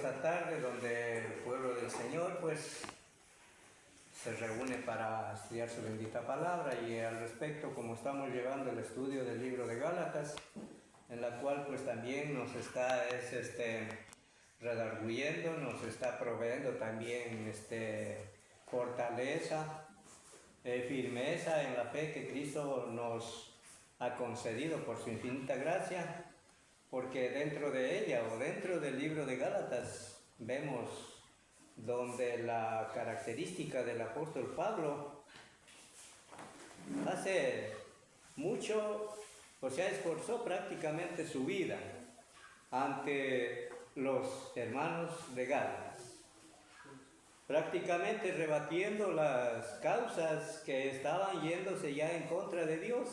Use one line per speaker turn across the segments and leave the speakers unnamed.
Esta tarde donde el pueblo del Señor pues se reúne para estudiar su bendita palabra, y al respecto, como estamos llevando el estudio del libro de Gálatas, en la cual pues también nos está redarguyendo, nos está proveyendo también fortaleza, firmeza en la fe que Cristo nos ha concedido por su infinita gracia, porque dentro de ella o dentro del libro de Gálatas vemos donde la característica del apóstol Pablo hace mucho, o sea, esforzó prácticamente su vida ante los hermanos de Gálatas, prácticamente rebatiendo las causas que estaban yéndose ya en contra de Dios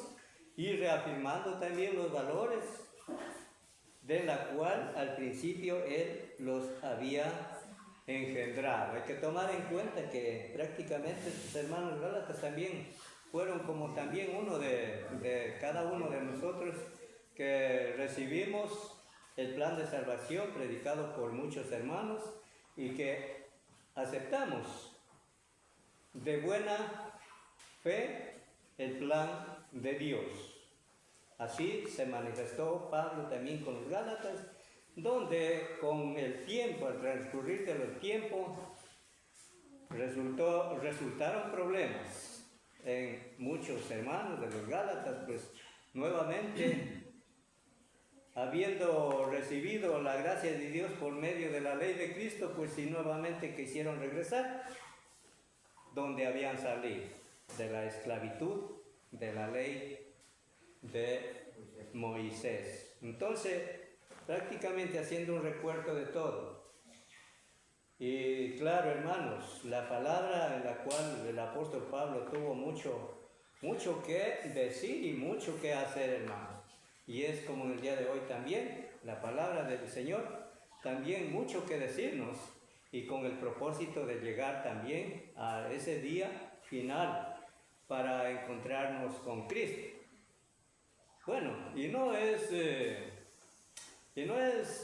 y reafirmando también los valores de la cual al principio Él los había engendrado. Hay que tomar en cuenta que prácticamente sus hermanos gálatas también fueron como también uno de cada uno de nosotros, que recibimos el plan de salvación predicado por muchos hermanos y que aceptamos de buena fe el plan de Dios. Así se manifestó Pablo también con los Gálatas, donde con el tiempo, al transcurrir del tiempo, resultaron problemas en muchos hermanos de los Gálatas, pues nuevamente, habiendo recibido la gracia de Dios por medio de la ley de Cristo, pues sí, nuevamente quisieron regresar donde habían salido, de la esclavitud de la ley de Moisés. Entonces, prácticamente haciendo un recuerdo de todo. Y claro, hermanos, la palabra en la cual el apóstol Pablo tuvo mucho que decir y mucho que hacer, hermanos. Y es como en el día de hoy también, la palabra del Señor también mucho que decirnos, y con el propósito de llegar también a ese día final para encontrarnos con Cristo. Bueno, y no es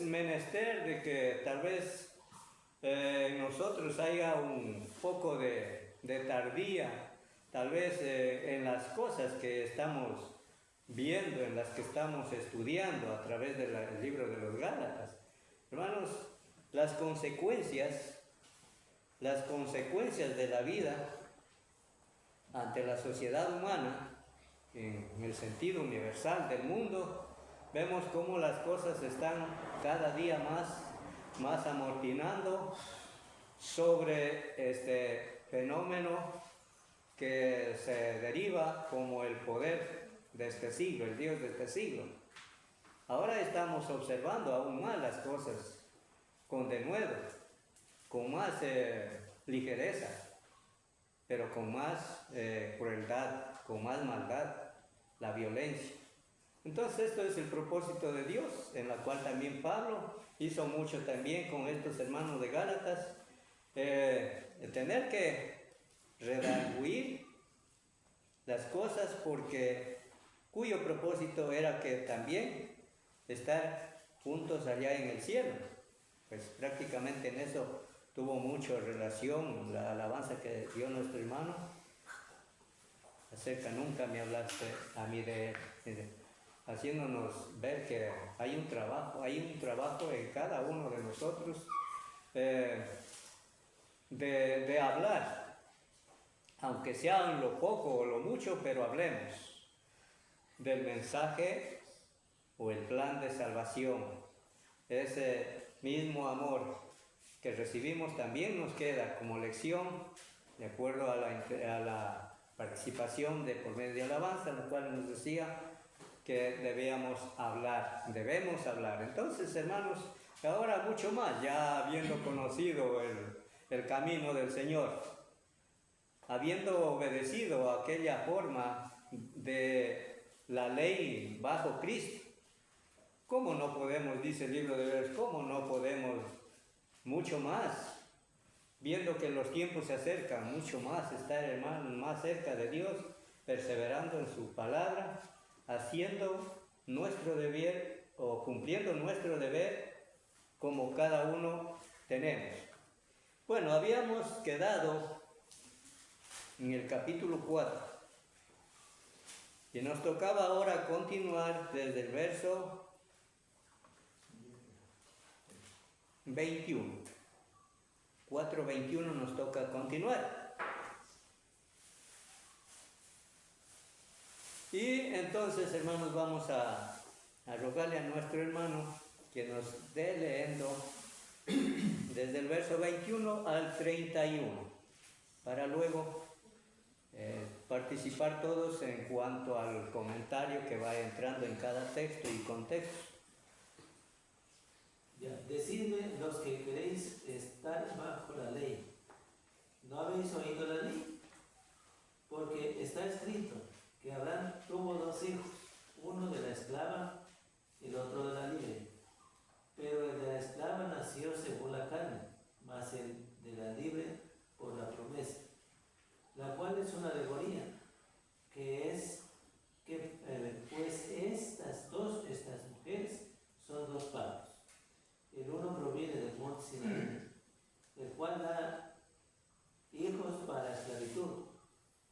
menester de que tal vez en nosotros haya un poco de tardía, tal vez en las cosas que estamos viendo, en las que estamos estudiando a través del libro de los Gálatas. Hermanos, las consecuencias de la vida ante la sociedad humana, en el sentido universal del mundo, vemos cómo las cosas están cada día más amotinando sobre este fenómeno que se deriva como el poder de este siglo, el Dios de este siglo. Ahora estamos observando aún más las cosas con denuedo, con más ligereza, pero con más crueldad, con más maldad, la violencia. Entonces esto es el propósito de Dios, en la cual también Pablo hizo mucho también con estos hermanos de Gálatas, tener que redarguir las cosas, cuyo propósito era que también estar juntos allá en el cielo. Pues prácticamente en eso tuvo mucha relación la alabanza que dio nuestro hermano acerca, nunca me hablaste a mí de él, haciéndonos ver que hay un trabajo en cada uno de nosotros de hablar, aunque sea en lo poco o lo mucho, pero hablemos del mensaje o el plan de salvación. Ese mismo amor que recibimos también nos queda como lección, de acuerdo a la participación por medio de alabanza, la cual nos decía que debemos hablar. Entonces, hermanos, ahora mucho más, ya habiendo conocido el camino del Señor, habiendo obedecido aquella forma de la ley bajo Cristo, ¿cómo no podemos, dice el libro de Hebreos, cómo no podemos mucho más, viendo que los tiempos se acercan, mucho más estar, hermanos, más cerca de Dios, perseverando en su palabra, haciendo nuestro deber o cumpliendo nuestro deber como cada uno tenemos. Bueno, habíamos quedado en el capítulo 4 y nos tocaba ahora continuar desde el verso 21. 4:21 nos toca continuar. Y entonces, hermanos, vamos a rogarle a nuestro hermano que nos dé leyendo desde el verso 21 al 31, para luego participar todos en cuanto al comentario que va entrando en cada texto y contexto.
Ya, decidme los que queréis estar bajo la ley. ¿No habéis oído la ley? Porque está escrito que Abraham tuvo 2 hijos, uno de la esclava y el otro de la libre. Pero el de la esclava nació según la carne, mas el de la libre por la promesa, la cual es una alegoría, pues estas mujeres son 2 partos. El uno proviene del monte Sinaí, el cual da hijos para esclavitud.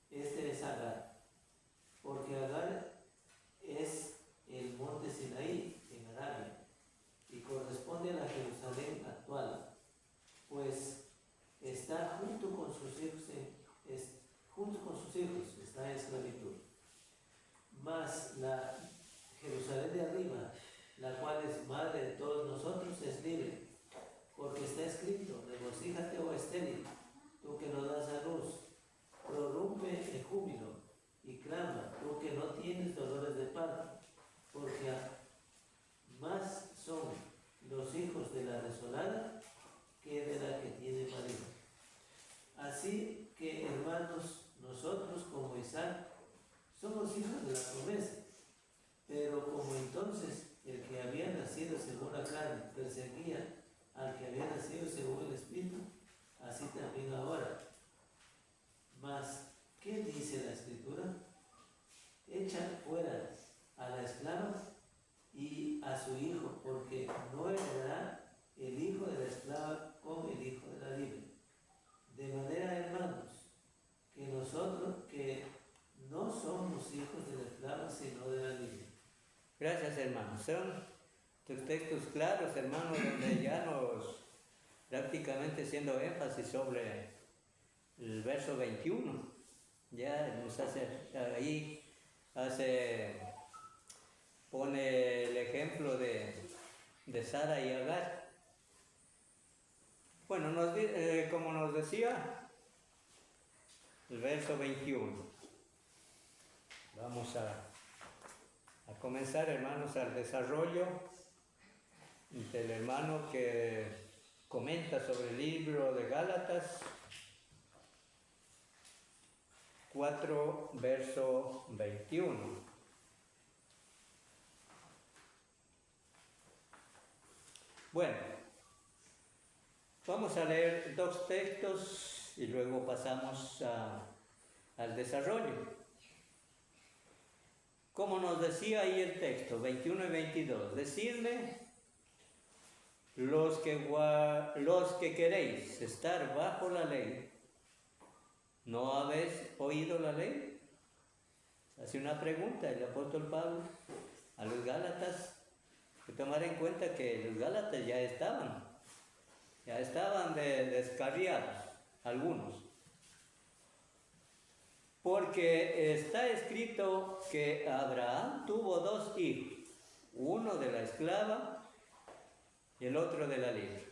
Este es Agar, porque Agar es el monte Sinaí en Arabia y corresponde a la Jerusalén actual, pues está junto con sus hijos, está en esclavitud. Mas la Jerusalén de arriba, la cual es madre de todos nosotros, es libre, porque está escrito: regocíjate, oh estéril, tú que no das a luz, prorrumpe en júbilo y clama, tú que no tienes dolores de parto, porque más son los hijos de la desolada que de la que tiene marido. Así que, hermanos, nosotros como Isaac somos hijos de la promesa, pero como entonces el que había nacido según la carne perseguía al que había nacido según el Espíritu, así también ahora. Mas, ¿qué dice la Escritura? Echa fuera a la esclava y a su hijo, porque no heredará el hijo de la esclava con el hijo de la libre. De manera, hermanos, que nosotros que no somos hijos de la esclava, sino de la libre.
Gracias, hermanos. Son tus textos claros, hermanos, donde ya nos prácticamente haciendo énfasis sobre el verso 21. Ya nos pone el ejemplo de Sara y Agar. Bueno, como nos decía el verso 21, vamos a comenzar, hermanos, al desarrollo del hermano que comenta sobre el libro de Gálatas 4, verso 21. Bueno, vamos a leer 2 textos y luego pasamos al desarrollo. Como nos decía ahí el texto, 21 y 22, decidme los que queréis estar bajo la ley, ¿no habéis oído la ley? Hace una pregunta el apóstol Pablo a los Gálatas. Hay que tomar en cuenta que los Gálatas ya estaban descarriados, algunos. Porque está escrito que Abraham tuvo 2 hijos, uno de la esclava y el otro de la libre.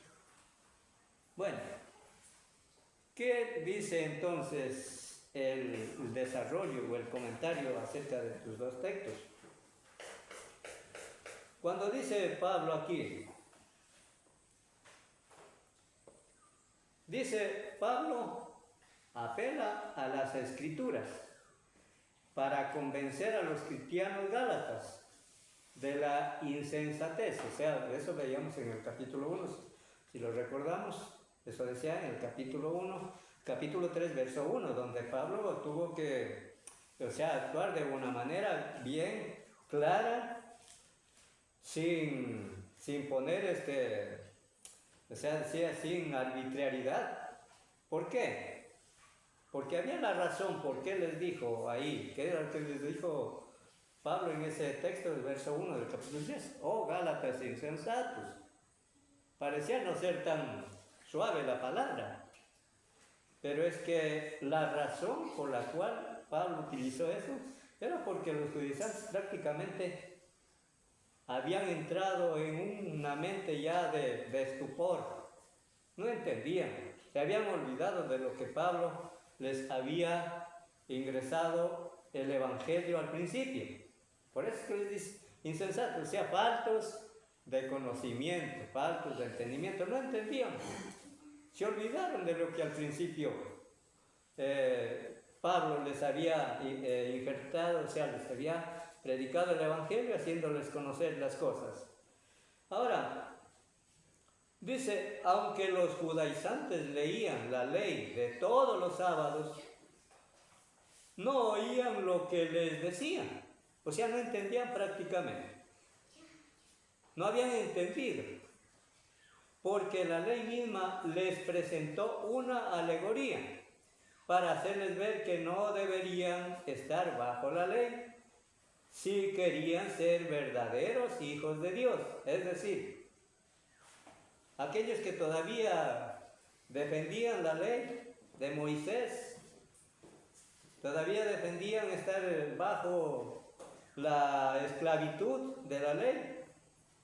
Bueno, ¿qué dice entonces el desarrollo o el comentario acerca de tus 2 textos? Cuando dice Pablo aquí, apela a las Escrituras para convencer a los cristianos gálatas de la insensatez. O sea, eso veíamos en el capítulo 1, si lo recordamos, eso decía en el capítulo 3, verso 1, donde Pablo tuvo que, actuar de una manera bien clara, sin poner O sea, decía sin arbitrariedad. ¿Por qué? Porque había la razón por qué les dijo ahí, que era lo que les dijo Pablo en ese texto del verso 1 del capítulo 10. Oh, Gálatas insensatos. Parecía no ser tan suave la palabra, pero es que la razón por la cual Pablo utilizó eso era porque los judaizantes prácticamente habían entrado en una mente ya de estupor. No entendían, se habían olvidado de lo que Pablo les había ingresado el evangelio al principio. Por eso es que les dice insensatos, o sea, faltos de conocimiento, faltos de entendimiento, no entendían. Se olvidaron de lo que al principio Pablo les había injertado, o sea, les había predicado el evangelio haciéndoles conocer las cosas. Ahora, dice, aunque los judaizantes leían la ley de todos los sábados, no oían lo que les decían, o sea, no entendían prácticamente. No habían entendido, porque la ley misma les presentó una alegoría para hacerles ver que no deberían estar bajo la ley si querían ser verdaderos hijos de Dios. Es decir, aquellos que todavía defendían la ley de Moisés, todavía defendían estar bajo la esclavitud de la ley,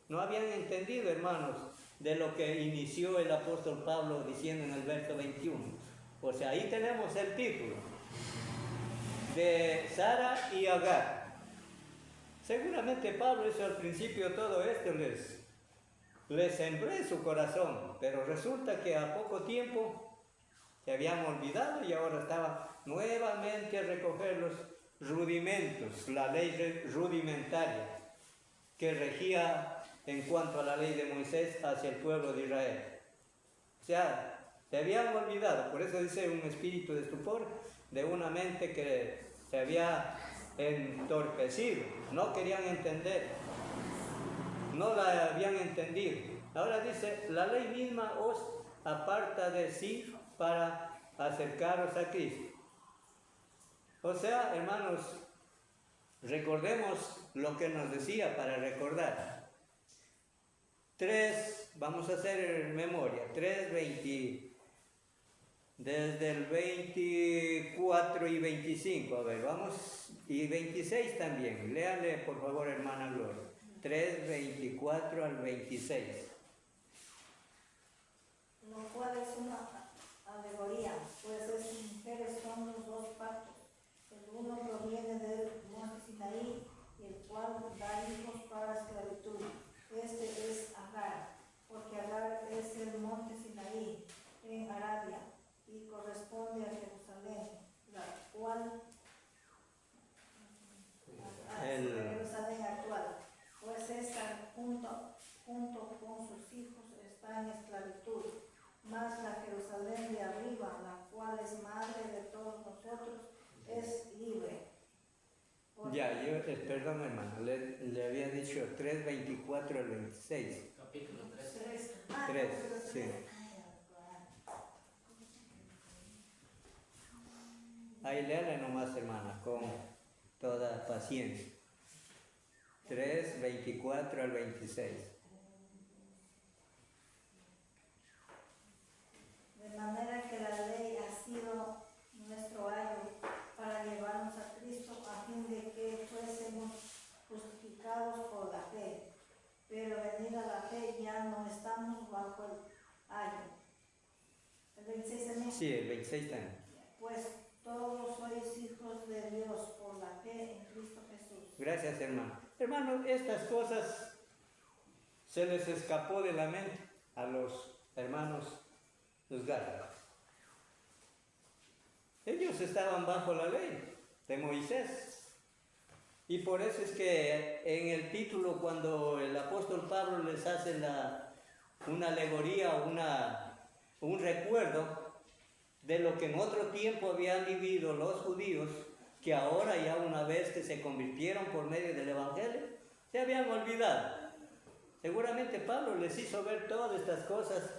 no habían entendido, hermanos, de lo que inició el apóstol Pablo diciendo en el verso 21. O sea, ahí tenemos el título de Sara y Agar. Seguramente Pablo hizo al principio todo esto, les sembró en su corazón, pero resulta que a poco tiempo se habían olvidado y ahora estaba nuevamente a recoger los rudimentos, la ley rudimentaria que regía en cuanto a la ley de Moisés hacia el pueblo de Israel. O sea, se habían olvidado, por eso dice un espíritu de estupor, de una mente que se había entorpecido, no querían entender, no la habían entendido. Ahora dice, la ley misma os aparta de sí para acercaros a Cristo. O sea, hermanos, recordemos lo que nos decía para recordar. Vamos a hacer memoria, 3:20, desde el 24 y 25, a ver, vamos, y 26 también, léale por favor, hermana Gloria, 3:24 al 26.
Lo cual es una alegoría, pues esas mujeres son los dos pactos. El uno proviene del monte Sinaí, y el cual da hijos para esclavitud. Este es Agar, porque Agar es el monte Sinaí en Arabia y corresponde a Jerusalén, la cual Jerusalén actual, pues esta junto con sus hijos está en esclavitud, mas la Jerusalén de arriba, la cual es madre de todos nosotros, es libre.
Perdón hermano, le había dicho 3:24 al 26.
Capítulo 3.
3, sí. Ahí léale nomás, hermana, con toda paciencia. 3:24 al 26.
De manera que la ley ha sido nuestro ayo para llevarnos a Cristo a fin de que fuésemos justificados por la fe. Pero venida la fe ya no estamos bajo el ayo. ¿El 26 también?
Sí, el 26 también.
Pues todos sois hijos de Dios por la fe en Cristo Jesús.
Gracias, hermano. Hermanos, estas cosas se les escapó de la mente a los hermanos, los Gálatas. Ellos estaban bajo la ley de Moisés. Y por eso es que en el título, cuando el apóstol Pablo les hace una alegoría, un recuerdo de lo que en otro tiempo habían vivido los judíos, que ahora ya una vez que se convirtieron por medio del evangelio, se habían olvidado. Seguramente Pablo les hizo ver todas estas cosas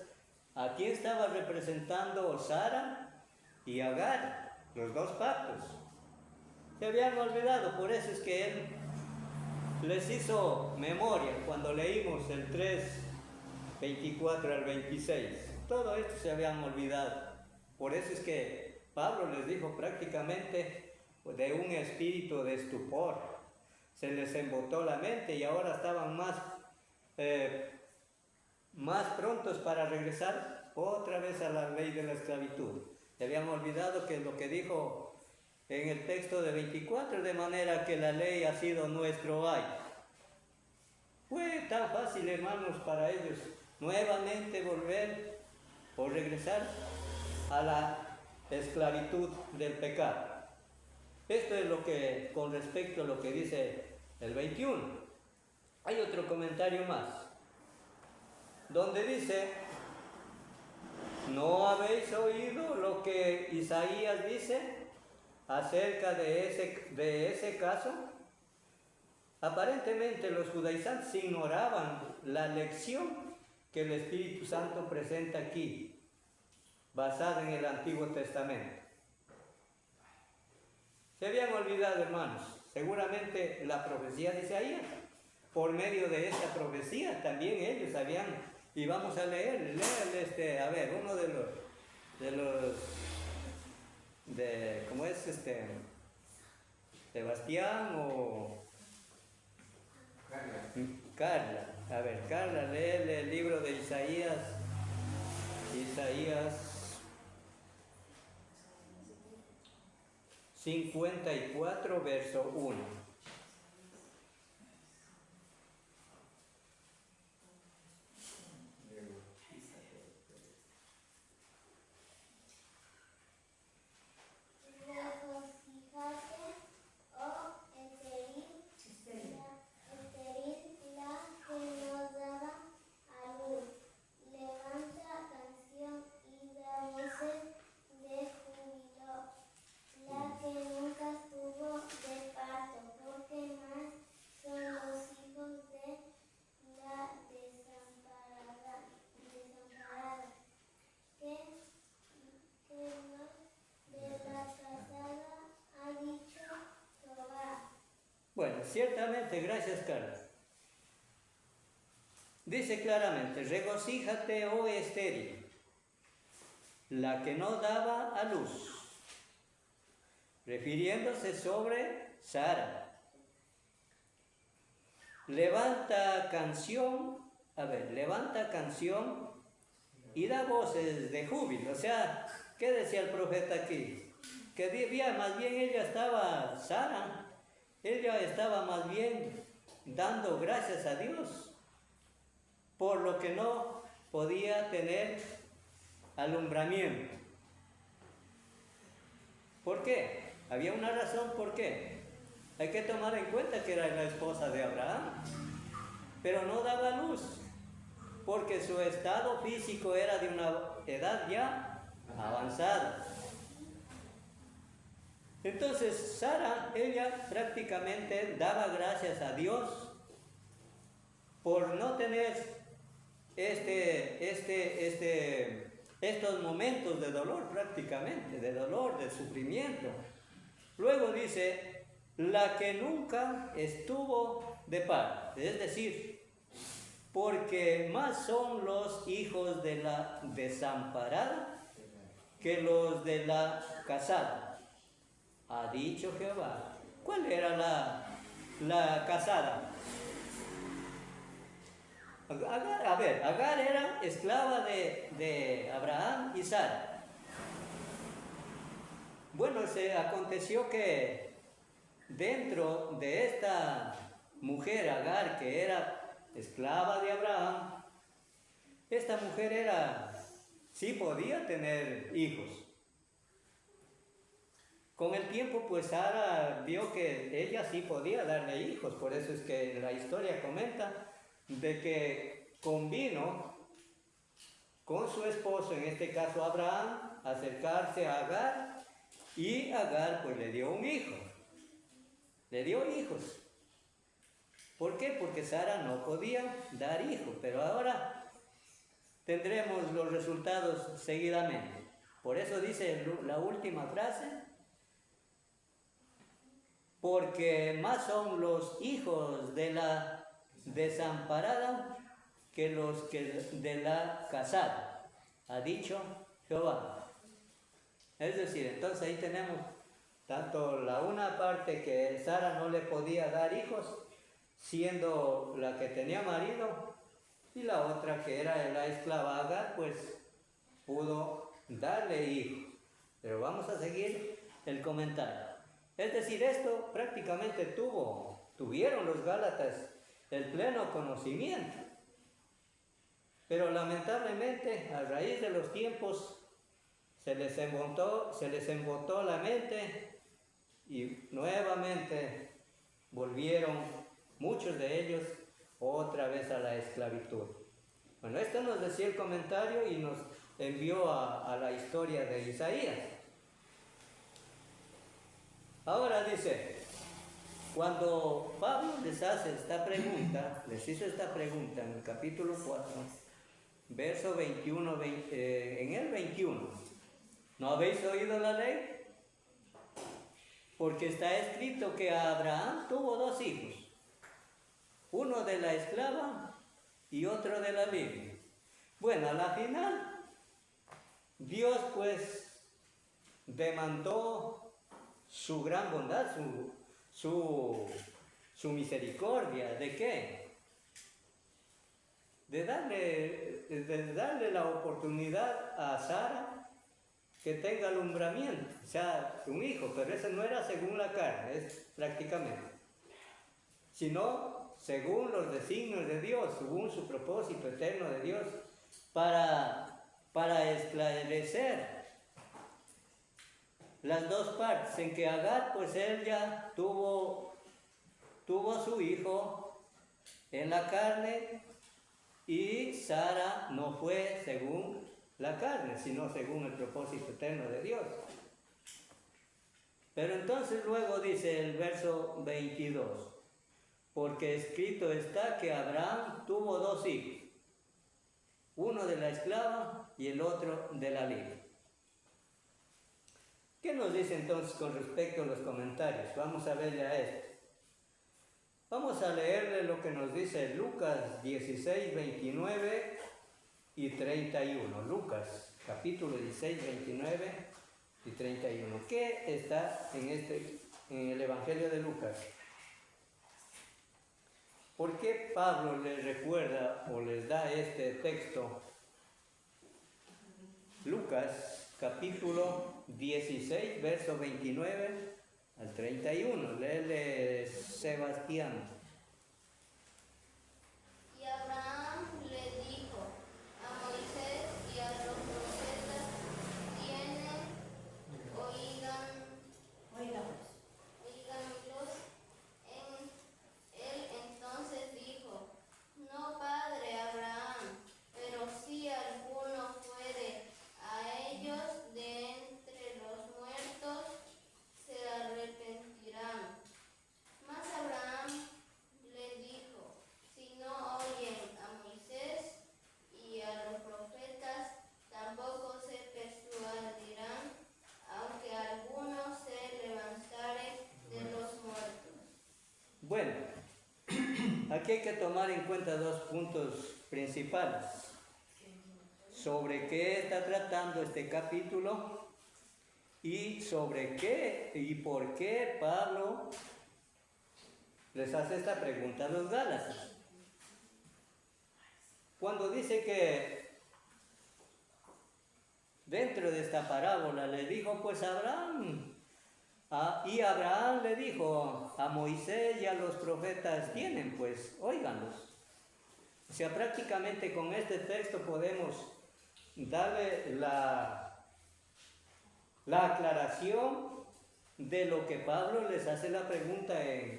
¿A quién estaba representando Sara y Agar? Los dos pactos. Se habían olvidado, por eso es que él les hizo memoria cuando leímos el 3, 24 al 26. Todo esto se habían olvidado. Por eso es que Pablo les dijo prácticamente de un espíritu de estupor. Se les embotó la mente y ahora estaban más prontos para regresar otra vez a la ley de la esclavitud. Se habían olvidado que lo que dijo en el texto de 24, de manera que la ley ha sido nuestro ay. Fue tan fácil, hermanos, para ellos nuevamente volver o regresar a la esclavitud del pecado. Esto es lo que, con respecto a lo que dice el 21. Hay otro comentario más, donde dice: ¿no habéis oído lo que Isaías dice acerca de ese caso? Aparentemente los judaizantes ignoraban la lección que el Espíritu Santo presenta aquí, basada en el Antiguo Testamento. Se habían olvidado, hermanos, seguramente la profecía de Isaías. Por medio de esta profecía también ellos habían, y vamos a leer, a ver, uno ¿cómo es Sebastián o Carla? A ver, Carla, lee el libro de Isaías 54, verso 1. Bueno, ciertamente, gracias, Carlos. Dice claramente: regocíjate, oh estéril, la que no daba a luz, refiriéndose sobre Sara. Levanta canción y da voces de júbilo. O sea, ¿qué decía el profeta aquí? Que más bien ella estaba más bien dando gracias a Dios por lo que no podía tener alumbramiento. ¿Por qué? Había una razón por qué. Hay que tomar en cuenta que era la esposa de Abraham, pero no daba luz, porque su estado físico era de una edad ya avanzada. Entonces Sara, ella prácticamente daba gracias a Dios por no tener estos momentos de dolor, prácticamente, de dolor, de sufrimiento. Luego dice: la que nunca estuvo de parte, es decir, porque más son los hijos de la desamparada que los de la casada, ha dicho Jehová. ¿Cuál era la casada? Agar era esclava de Abraham y Sara. Bueno, se aconteció que dentro de esta mujer Agar, que era esclava de Abraham, esta mujer sí podía tener hijos. Con el tiempo, pues Sara vio que ella sí podía darle hijos. Por eso es que la historia comenta de que convino con su esposo, en este caso Abraham, acercarse a Agar, y Agar pues le dio un hijo. Le dio hijos. ¿Por qué? Porque Sara no podía dar hijos. Pero ahora tendremos los resultados seguidamente. Por eso dice la última frase, porque más son los hijos de la desamparada que los que de la casada, ha dicho Jehová. Es decir, entonces ahí tenemos tanto la una parte que Sara no le podía dar hijos, siendo la que tenía marido, y la otra que era la esclava Agar, pues pudo darle hijos. Pero vamos a seguir el comentario. Es decir, esto prácticamente tuvieron los gálatas el pleno conocimiento. Pero lamentablemente, a raíz de los tiempos, se les embotó la mente y nuevamente volvieron muchos de ellos otra vez a la esclavitud. Bueno, esto nos decía el comentario y nos envió a la historia de Isaías. Ahora dice, cuando Pablo les hizo esta pregunta en el capítulo 4, verso 21, en el 21, ¿no habéis oído la ley? Porque está escrito que Abraham tuvo 2 hijos, uno de la esclava y otro de la libre. Bueno, a la final, Dios pues demandó su gran bondad, su misericordia. ¿De qué? De darle la oportunidad a Sara que tenga alumbramiento, o sea, un hijo, pero ese no era según la carne, es prácticamente, sino según los designios de Dios, según su propósito eterno de Dios, para esclarecer las dos partes, en que Agar, pues él ya tuvo a su hijo en la carne, y Sara no fue según la carne, sino según el propósito eterno de Dios. Pero entonces luego dice el verso 22, porque escrito está que Abraham tuvo 2 hijos, uno de la esclava y el otro de la libre. ¿Qué nos dice entonces con respecto a los comentarios? Vamos a ver ya esto. Vamos a leerle lo que nos dice Lucas 16, 29 y 31. Lucas, capítulo 16, 29 y 31. ¿Qué está en el Evangelio de Lucas? ¿Por qué Pablo les recuerda o les da este texto? Lucas, capítulo 16, verso 29 al 31. Léele, Sebastián.
Y Abraham le dijo a Moisés y a los profetas: oíganlos. Él entonces dijo: No, padre Abraham, pero si alguno fuere a ellos de entre los muertos, se arrepentirán. Mas Abraham le dijo: Si no oyen a Moisés y a los profetas, tampoco se persuadirán, aunque alguno se levantare de los muertos.
Bueno, aquí hay que tomar en cuenta 2 puntos principales. Sobre qué está tratando este capítulo y sobre qué y por qué Pablo les hace esta pregunta a los gálatas. Cuando dice que dentro de esta parábola le dijo pues a Abraham, y Abraham le dijo a Moisés y a los profetas: tienen, pues, óiganlos. O sea, prácticamente con este texto podemos darle la aclaración de lo que Pablo les hace la pregunta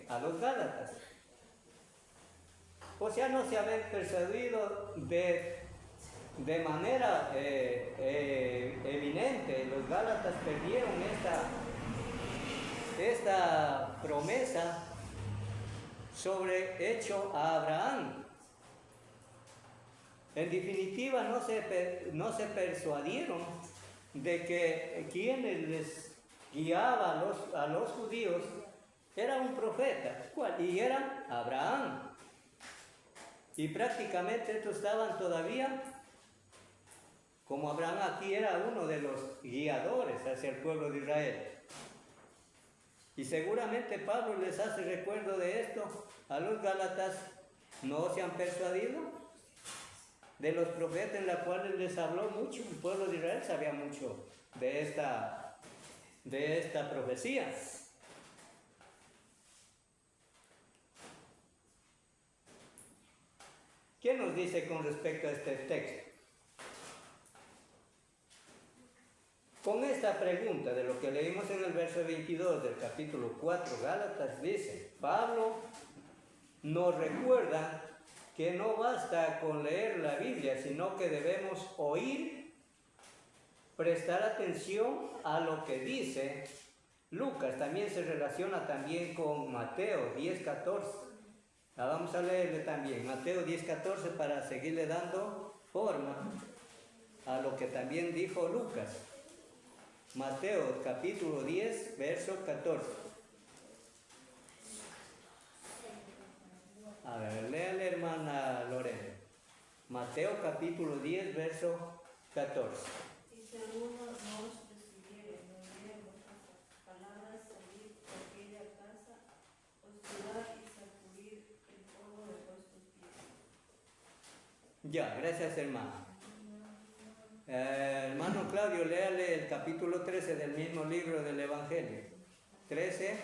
a los gálatas. O sea, no se habían persuadido de manera evidente. Los gálatas perdieron esta promesa hecho a Abraham. En definitiva, no se persuadieron de que quienes les guiaba a los judíos era un profeta, ¿cuál? Y era Abraham. Y prácticamente estos estaban todavía, como Abraham aquí era uno de los guiadores hacia el pueblo de Israel. Y seguramente Pablo les hace recuerdo de esto a los Gálatas. ¿No se han persuadido de los profetas en los cuales les habló mucho? El pueblo de Israel sabía mucho de esta profecía. ¿Qué nos dice con respecto a este texto? Con esta pregunta de lo que leímos en el verso 22 del capítulo 4 Gálatas, dice, Pablo nos recuerda que no basta con leer la Biblia, sino que debemos oír, prestar atención a lo que dice Lucas. También se relaciona también con Mateo 10:14. Vamos a leerle también Mateo 10:14 para seguirle dando forma a lo que también dijo Lucas. Mateo capítulo 10, verso 14. A ver, léale, hermana Lorena. Mateo capítulo 10, verso 14.
Y si alguno no os recibiere, no oyere vuestras palabras, salid de aquella casa, hospedad y sacudir el polvo de vuestros pies.
Ya, gracias, hermano. Hermano Claudio, léale el capítulo 13 del mismo libro del Evangelio. 13,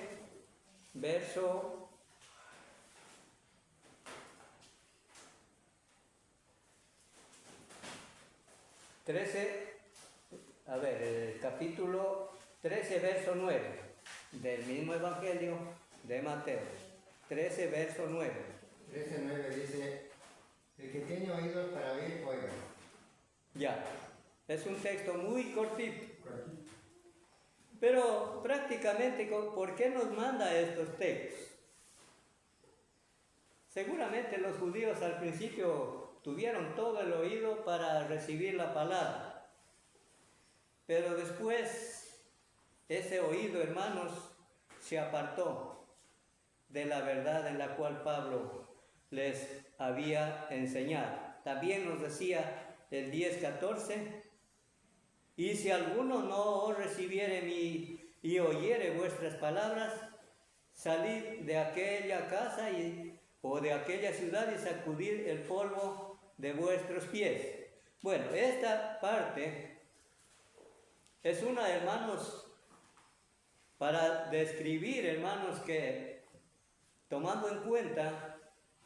verso 13, a ver, el capítulo 13, verso 9 del mismo Evangelio de Mateo. 13, verso 9.
13:9 dice, el que tiene oídos para oír, oiga.
Ya, es un texto muy cortito. Pero prácticamente, ¿por qué nos manda estos textos? Seguramente los judíos al principio tuvieron todo el oído para recibir la palabra. Pero después ese oído, hermanos, se apartó de la verdad en la cual Pablo les había enseñado. También nos decía el 10:14, y si alguno no os recibiere y oyere vuestras palabras, salid de aquella casa o de aquella ciudad y sacudid el polvo de vuestros pies. Bueno, esta parte es una, hermanos, para describir, hermanos, que tomando en cuenta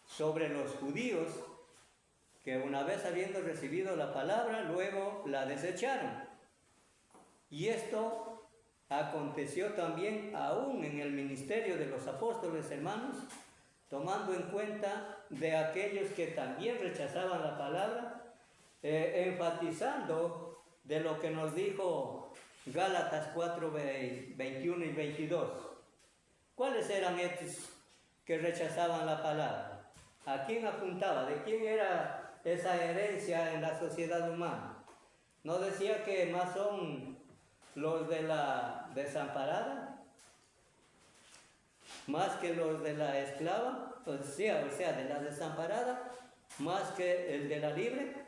sobre los judíos, que una vez habiendo recibido la palabra, luego la desecharon. Y esto aconteció también aún en el ministerio de los apóstoles, hermanos, tomando en cuenta de aquellos que también rechazaban la palabra, enfatizando de lo que nos dijo Gálatas 4, 21 y 22. ¿Cuáles eran estos que rechazaban la palabra? ¿A quién apuntaba? ¿De quién era esa herencia en la sociedad humana? ¿No decía que más son los de la desamparada, más que los de la esclava? O sea, de la desamparada, más que el de la libre.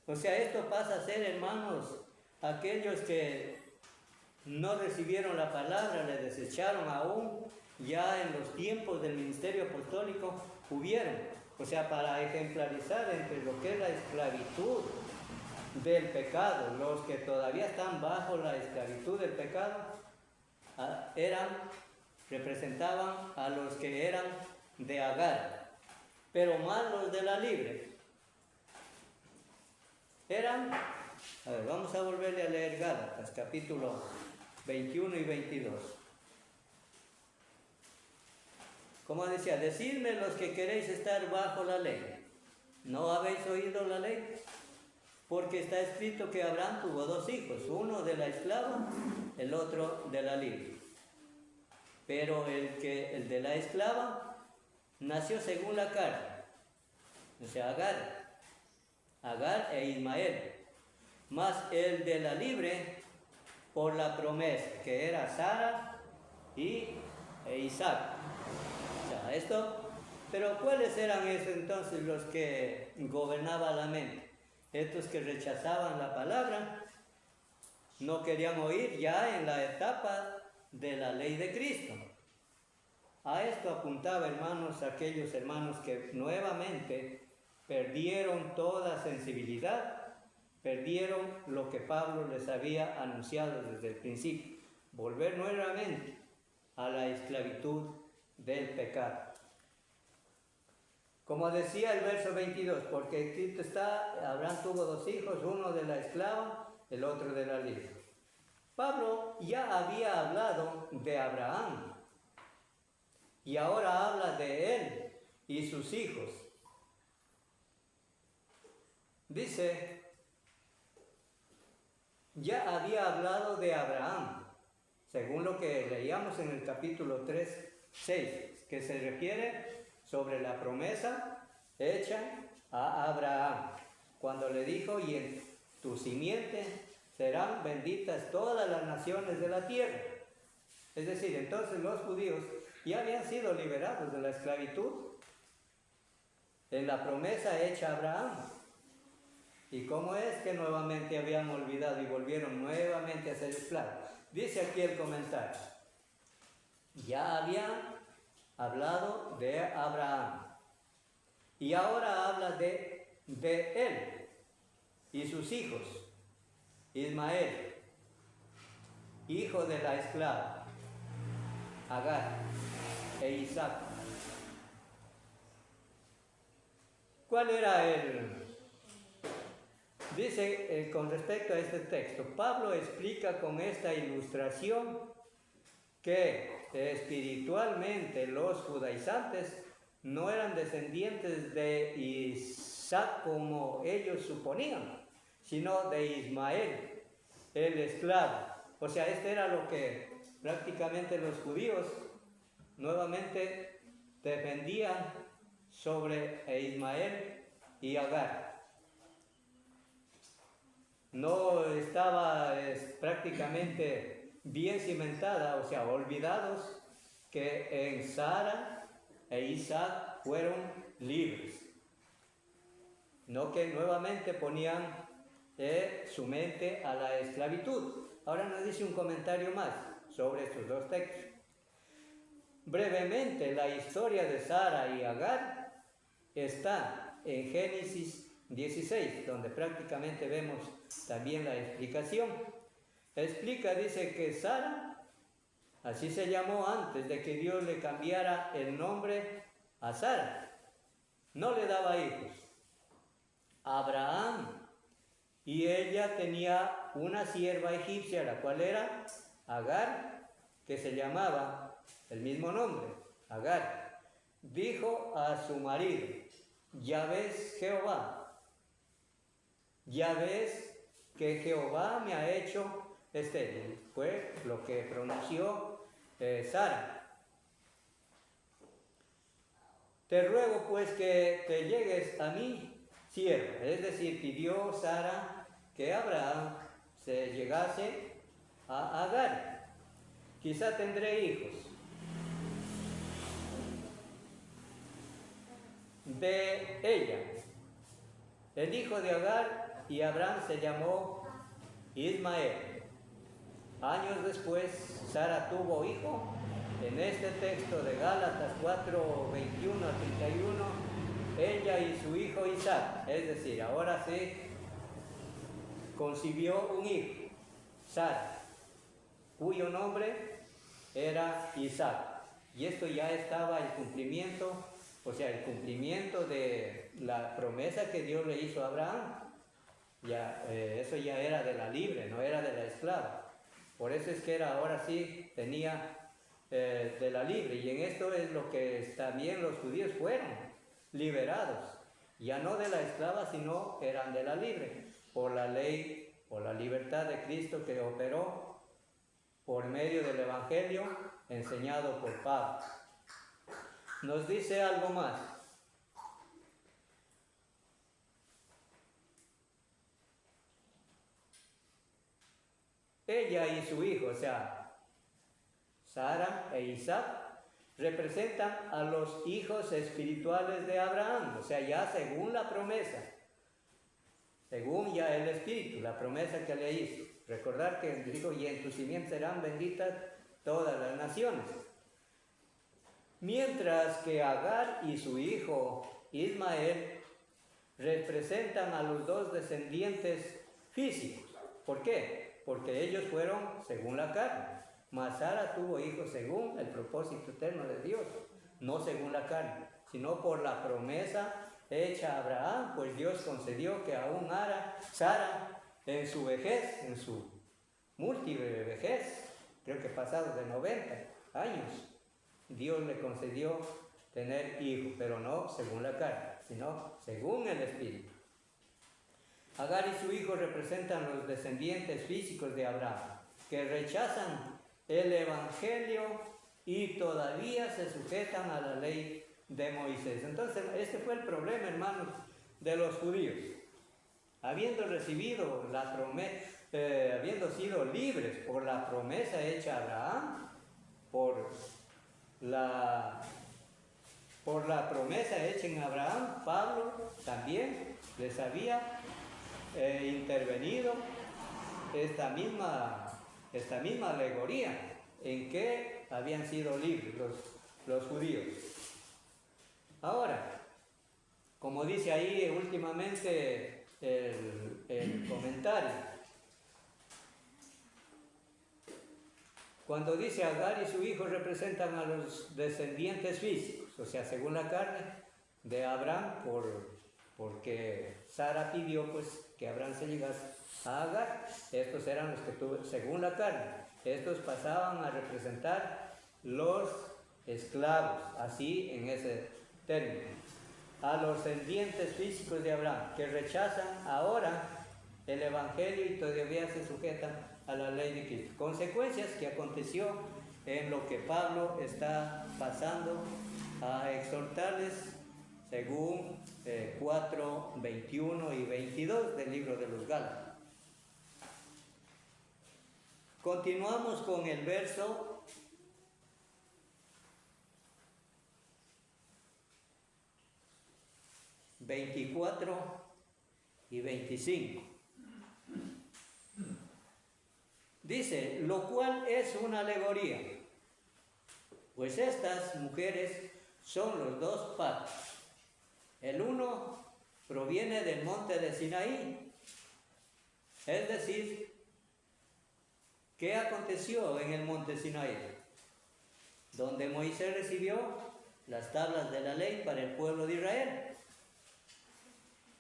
O sea, esto pasa a ser, hermanos, aquellos que no recibieron la palabra, le desecharon aún, ya en los tiempos del ministerio apostólico hubieron. O sea, para ejemplarizar entre lo que es la esclavitud del pecado, los que todavía están bajo la esclavitud del pecado, representaban a los que eran de Agar, pero más los de la libre. Vamos a volverle a leer Gálatas, capítulo 21 y 22. Como decía, decidme los que queréis estar bajo la ley. ¿No habéis oído la ley? Porque está escrito que Abraham tuvo dos hijos, uno de la esclava, el otro de la libre. Pero el de la esclava nació según la carne, o sea, Agar e Ismael, más el de la libre por la promesa, que era Sara e Isaac. O sea, esto, pero ¿cuáles eran esos entonces los que gobernaban la mente? Estos que rechazaban la palabra, no querían oír ya en la etapa de la ley de Cristo. A esto apuntaba, hermanos, aquellos hermanos que nuevamente perdieron toda sensibilidad, perdieron lo que Pablo les había anunciado desde el principio, volver nuevamente a la esclavitud del pecado. Como decía el verso 22, porque escrito está, Abraham tuvo 2 hijos, uno de la esclava, el otro de la libre. Pablo ya había hablado de Abraham y ahora habla de él y sus hijos. Dice, ya había hablado de Abraham, según lo que leíamos en el capítulo 3, 6, que se refiere sobre la promesa hecha a Abraham, cuando le dijo, y en tu simiente serán benditas todas las naciones de la tierra. Es decir, entonces los judíos ya habían sido liberados de la esclavitud en la promesa hecha a Abraham. ¿Y cómo es que nuevamente habían olvidado y volvieron nuevamente a ser esclavos? Dice aquí el comentario, ya había hablado de Abraham y ahora habla de él y sus hijos. Ismael, hijo de la esclava, Agar e Isaac. ¿Cuál era Dice con respecto a este texto, Pablo explica con esta ilustración que espiritualmente los judaizantes no eran descendientes de Isaac como ellos suponían, sino de Ismael, el esclavo. O sea, este era lo que prácticamente los judíos nuevamente defendían sobre Ismael y Agar. No estaba prácticamente bien cimentada, o sea, olvidados que en Sara e Isaac fueron libres. No que nuevamente ponían su mente a la esclavitud. Ahora nos dice un comentario más sobre estos 2 textos. Brevemente, la historia de Sara y Agar está en Génesis 16, donde prácticamente vemos también la explicación. Explica, dice que Sara, así se llamó antes de que Dios le cambiara el nombre a Sara. No le daba hijos. Abraham, y ella tenía una sierva egipcia, la cual era Agar, que se llamaba el mismo nombre, Agar. Dijo a su marido, ya ves Jehová, ya ves que Jehová me ha hecho estéril. Fue lo que pronunció Sara. Te ruego pues que te llegues a mí, sierva. Es decir, pidió Sara que Abraham se llegase a Agar. Quizá tendré hijos de ella. El hijo de Agar y Abraham se llamó Ismael. Años después, Sara tuvo hijo. En este texto de Gálatas 4, 21 a 31, ella y su hijo Isaac, es decir, ahora sí concibió un hijo, Sara, cuyo nombre era Isaac. Y esto ya estaba en cumplimiento, o sea, el cumplimiento de la promesa que Dios le hizo a Abraham. Ya, eso ya era de la libre, no era de la esclava. Por eso es que ahora sí tenía de la libre. Y en esto es lo que también los judíos fueron liberados. Ya no de la esclava, sino eran de la libre. Por la ley, por la libertad de Cristo que operó por medio del Evangelio enseñado por Pablo. nos dice algo más. Ella y su hijo, o sea, Sara e Isaac, representan a los hijos espirituales de Abraham, o sea, ya según la promesa, según ya el Espíritu, la promesa que le hizo. Recordar que dijo, y en tu simiente serán benditas todas las naciones. Mientras que Agar y su hijo Ismael representan a los dos descendientes físicos. ¿Por qué? Porque ellos fueron según la carne. Mas Sara tuvo hijos según el propósito eterno de Dios, no según la carne, sino por la promesa hecha a Abraham, pues Dios concedió que aún Sara en su vejez, en su múltiple vejez, creo que pasados de 90 años, Dios le concedió tener hijos, pero no según la carne, sino según el Espíritu. Agar y su hijo representan los descendientes físicos de Abraham, que rechazan el Evangelio y todavía se sujetan a la ley de Moisés. Entonces, este fue el problema, hermanos, de los judíos. Habiendo recibido la promesa, habiendo sido libres por la promesa hecha a Abraham, por la promesa hecha en Abraham, Pablo también les había intervenido esta misma alegoría en que habían sido libres los judíos. Ahora, como dice ahí últimamente el comentario, cuando dice Agar y su hijo representan a los descendientes físicos, o sea, según la carne de Abraham, porque Sara pidió pues que Abraham se llegase a Agar. Estos eran los que tuvo según la carne. Estos pasaban a representar los esclavos, así en ese término, a los descendientes físicos de Abraham, que rechazan ahora el Evangelio y todavía se sujetan a la ley de Cristo. Consecuencias que aconteció en lo que Pablo está pasando a exhortarles según 4, 21 y 22 del libro de los Gálatas. Continuamos con el verso 24 y 25. Dice, lo cual es una alegoría, pues estas mujeres son los dos pactos. El uno proviene del monte de Sinaí, es decir, ¿qué aconteció en el monte Sinaí? Donde Moisés recibió las tablas de la ley para el pueblo de Israel,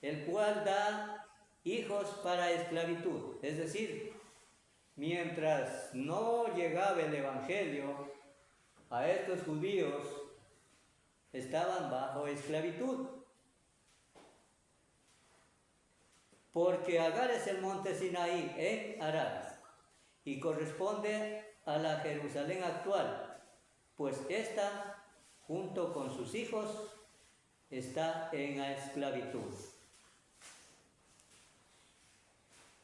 el cual da hijos para esclavitud. Es decir, mientras no llegaba el Evangelio, a estos judíos estaban bajo esclavitud. Porque Agar es el monte Sinaí en Arad y corresponde a la Jerusalén actual, pues esta, junto con sus hijos, está en la esclavitud.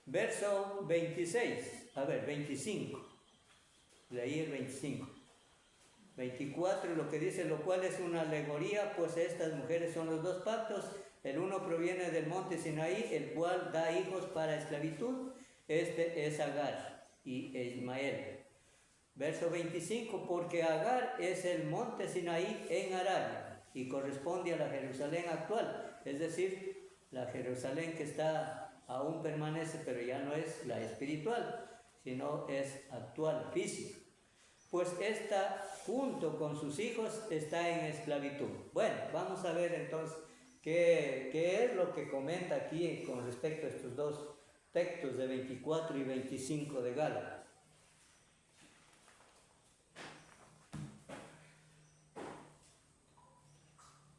Verso 25. Leí el 25. 24, lo que dice, lo cual es una alegoría, pues estas mujeres son los dos pactos. El uno proviene del monte Sinaí, el cual da hijos para esclavitud. Este es Agar y Ismael. Verso 25, porque Agar es el monte Sinaí en Arabia y corresponde a la Jerusalén actual. Es decir, la Jerusalén que aún permanece, pero ya no es la espiritual, sino es actual, física. Pues esta, junto con sus hijos, está en esclavitud. Bueno, vamos a ver entonces qué es lo que comenta aquí con respecto a estos dos textos de 24 y 25 de Gálatas.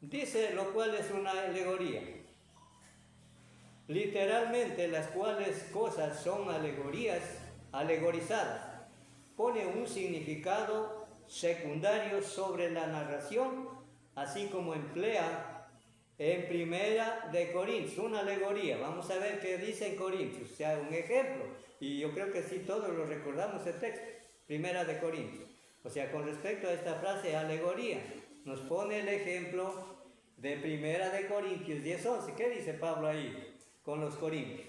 Dice, lo cual es una alegoría. Literalmente, las cuales cosas son alegorizadas. Pone un significado secundario sobre la narración así como emplea en Primera de Corintios, una alegoría. Vamos a ver qué dice en Corintios, o sea, un ejemplo. Y yo creo que sí, todos lo recordamos el texto, Primera de Corintios. O sea, con respecto a esta frase, alegoría, nos pone el ejemplo de Primera de Corintios 10:11. ¿Qué dice Pablo ahí con los corintios?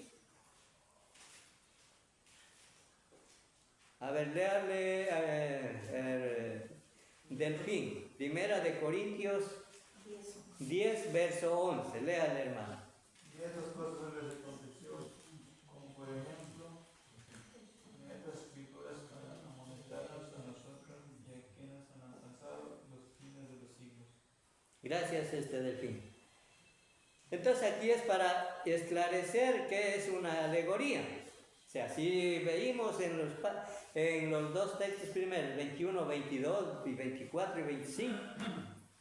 A ver, léale Delfín, Primera de Corintios 10, verso 11. Léale, hermano.
Y estas cosas les aconteció, como por ejemplo, en estas escrituras para amonestarnos a nosotros y a quienes han alcanzado los fines de los siglos.
Gracias, Delfín. Entonces aquí es para esclarecer qué es una alegoría. O sea, si veíamos en los dos textos primeros, 21, 22, y 24 y 25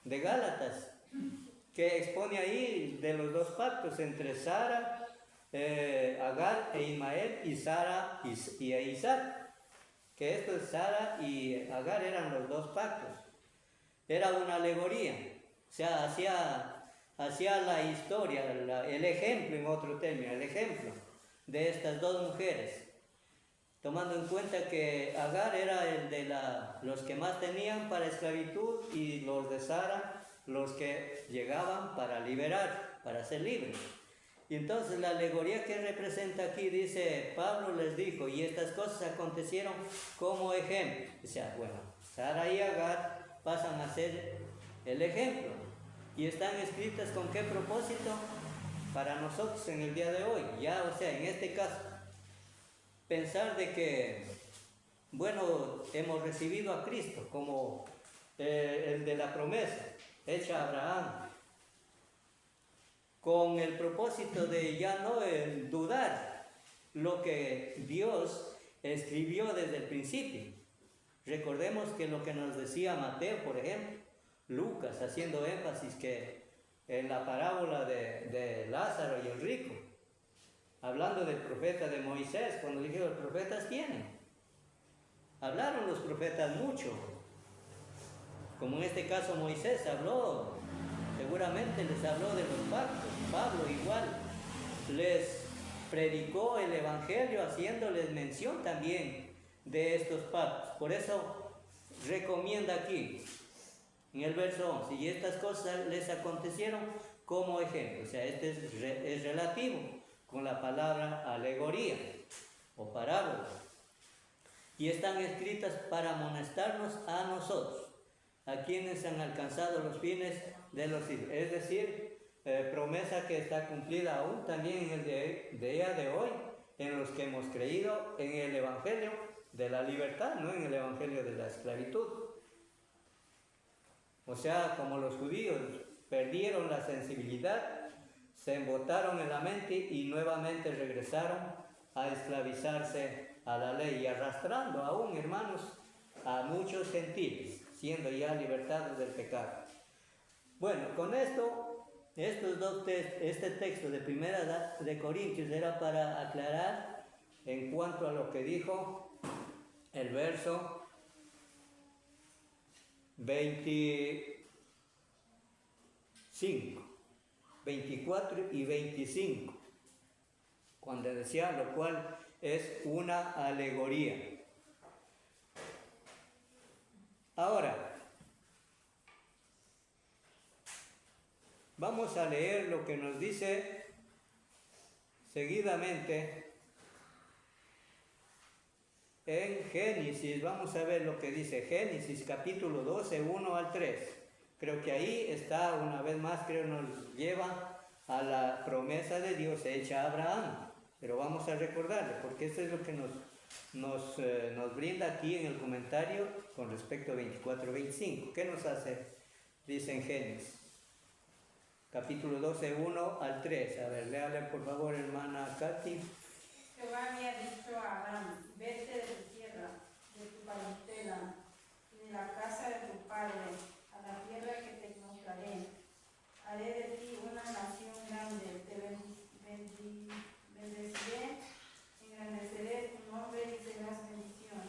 de Gálatas, que expone ahí de los dos pactos entre Sara, Agar e Ismael, y Sara y Isaac, que estos Sara y Agar eran los dos pactos. Era una alegoría, o sea, hacía la historia, el ejemplo, en otro término, el ejemplo de estas dos mujeres, tomando en cuenta que Agar era el de los que más tenían para esclavitud y los de Sara los que llegaban para liberar, para ser libres. Y entonces la alegoría que representa aquí, dice, Pablo les dijo, y estas cosas acontecieron como ejemplo. O sea, bueno, Sara y Agar pasan a ser el ejemplo. ¿Y están escritas con qué propósito? Para nosotros en el día de hoy. Ya, o sea, en este caso, pensar de que, bueno, hemos recibido a Cristo como el de la promesa hecha a Abraham, con el propósito de ya no dudar lo que Dios escribió desde el principio. Recordemos que lo que nos decía Mateo, por ejemplo, Lucas, haciendo énfasis que en la parábola de Lázaro y el rico, hablando del profeta de Moisés, cuando dijeron, los profetas tienen. Hablaron los profetas mucho, como en este caso Moisés habló, seguramente les habló de los pactos. Pablo igual les predicó el evangelio haciéndoles mención también de estos pactos. Por eso recomienda aquí en el verso 11, y estas cosas les acontecieron como ejemplo. O sea, este es relativo con la palabra alegoría o parábola, y están escritas para amonestarnos a nosotros, a quienes han alcanzado los fines de los siglos. Es decir, promesa que está cumplida aún también en el día de hoy, en los que hemos creído en el evangelio de la libertad, no en el evangelio de la esclavitud. O sea, como los judíos perdieron la sensibilidad, se embotaron en la mente y nuevamente regresaron a esclavizarse a la ley, y arrastrando aún, hermanos, a muchos gentiles, siendo ya libertados del pecado. Bueno, con esto, este texto de Primera de Corintios era para aclarar en cuanto a lo que dijo el verso 25, 24 y 25, cuando decía, lo cual es una alegoría. Ahora, vamos a leer lo que nos dice seguidamente en Génesis. Vamos a ver lo que dice Génesis capítulo 12, 1 al 3. Creo que ahí está, una vez más, creo nos lleva a la promesa de Dios hecha a Abraham. Pero vamos a recordarle, porque esto es lo que nos brinda aquí en el comentario con respecto a 24-25. ¿Qué nos hace? Dice en Génesis, capítulo 12, 1 al 3. A ver, léale por favor, hermana Katy.
Jehová había dicho a Abraham, vete de tu tierra, de tu parentela, y de la casa de tu padre, a la tierra que te mostraré. Haré de ti una nación grande, te bendeciré, engrandeceré tu nombre y serás bendición.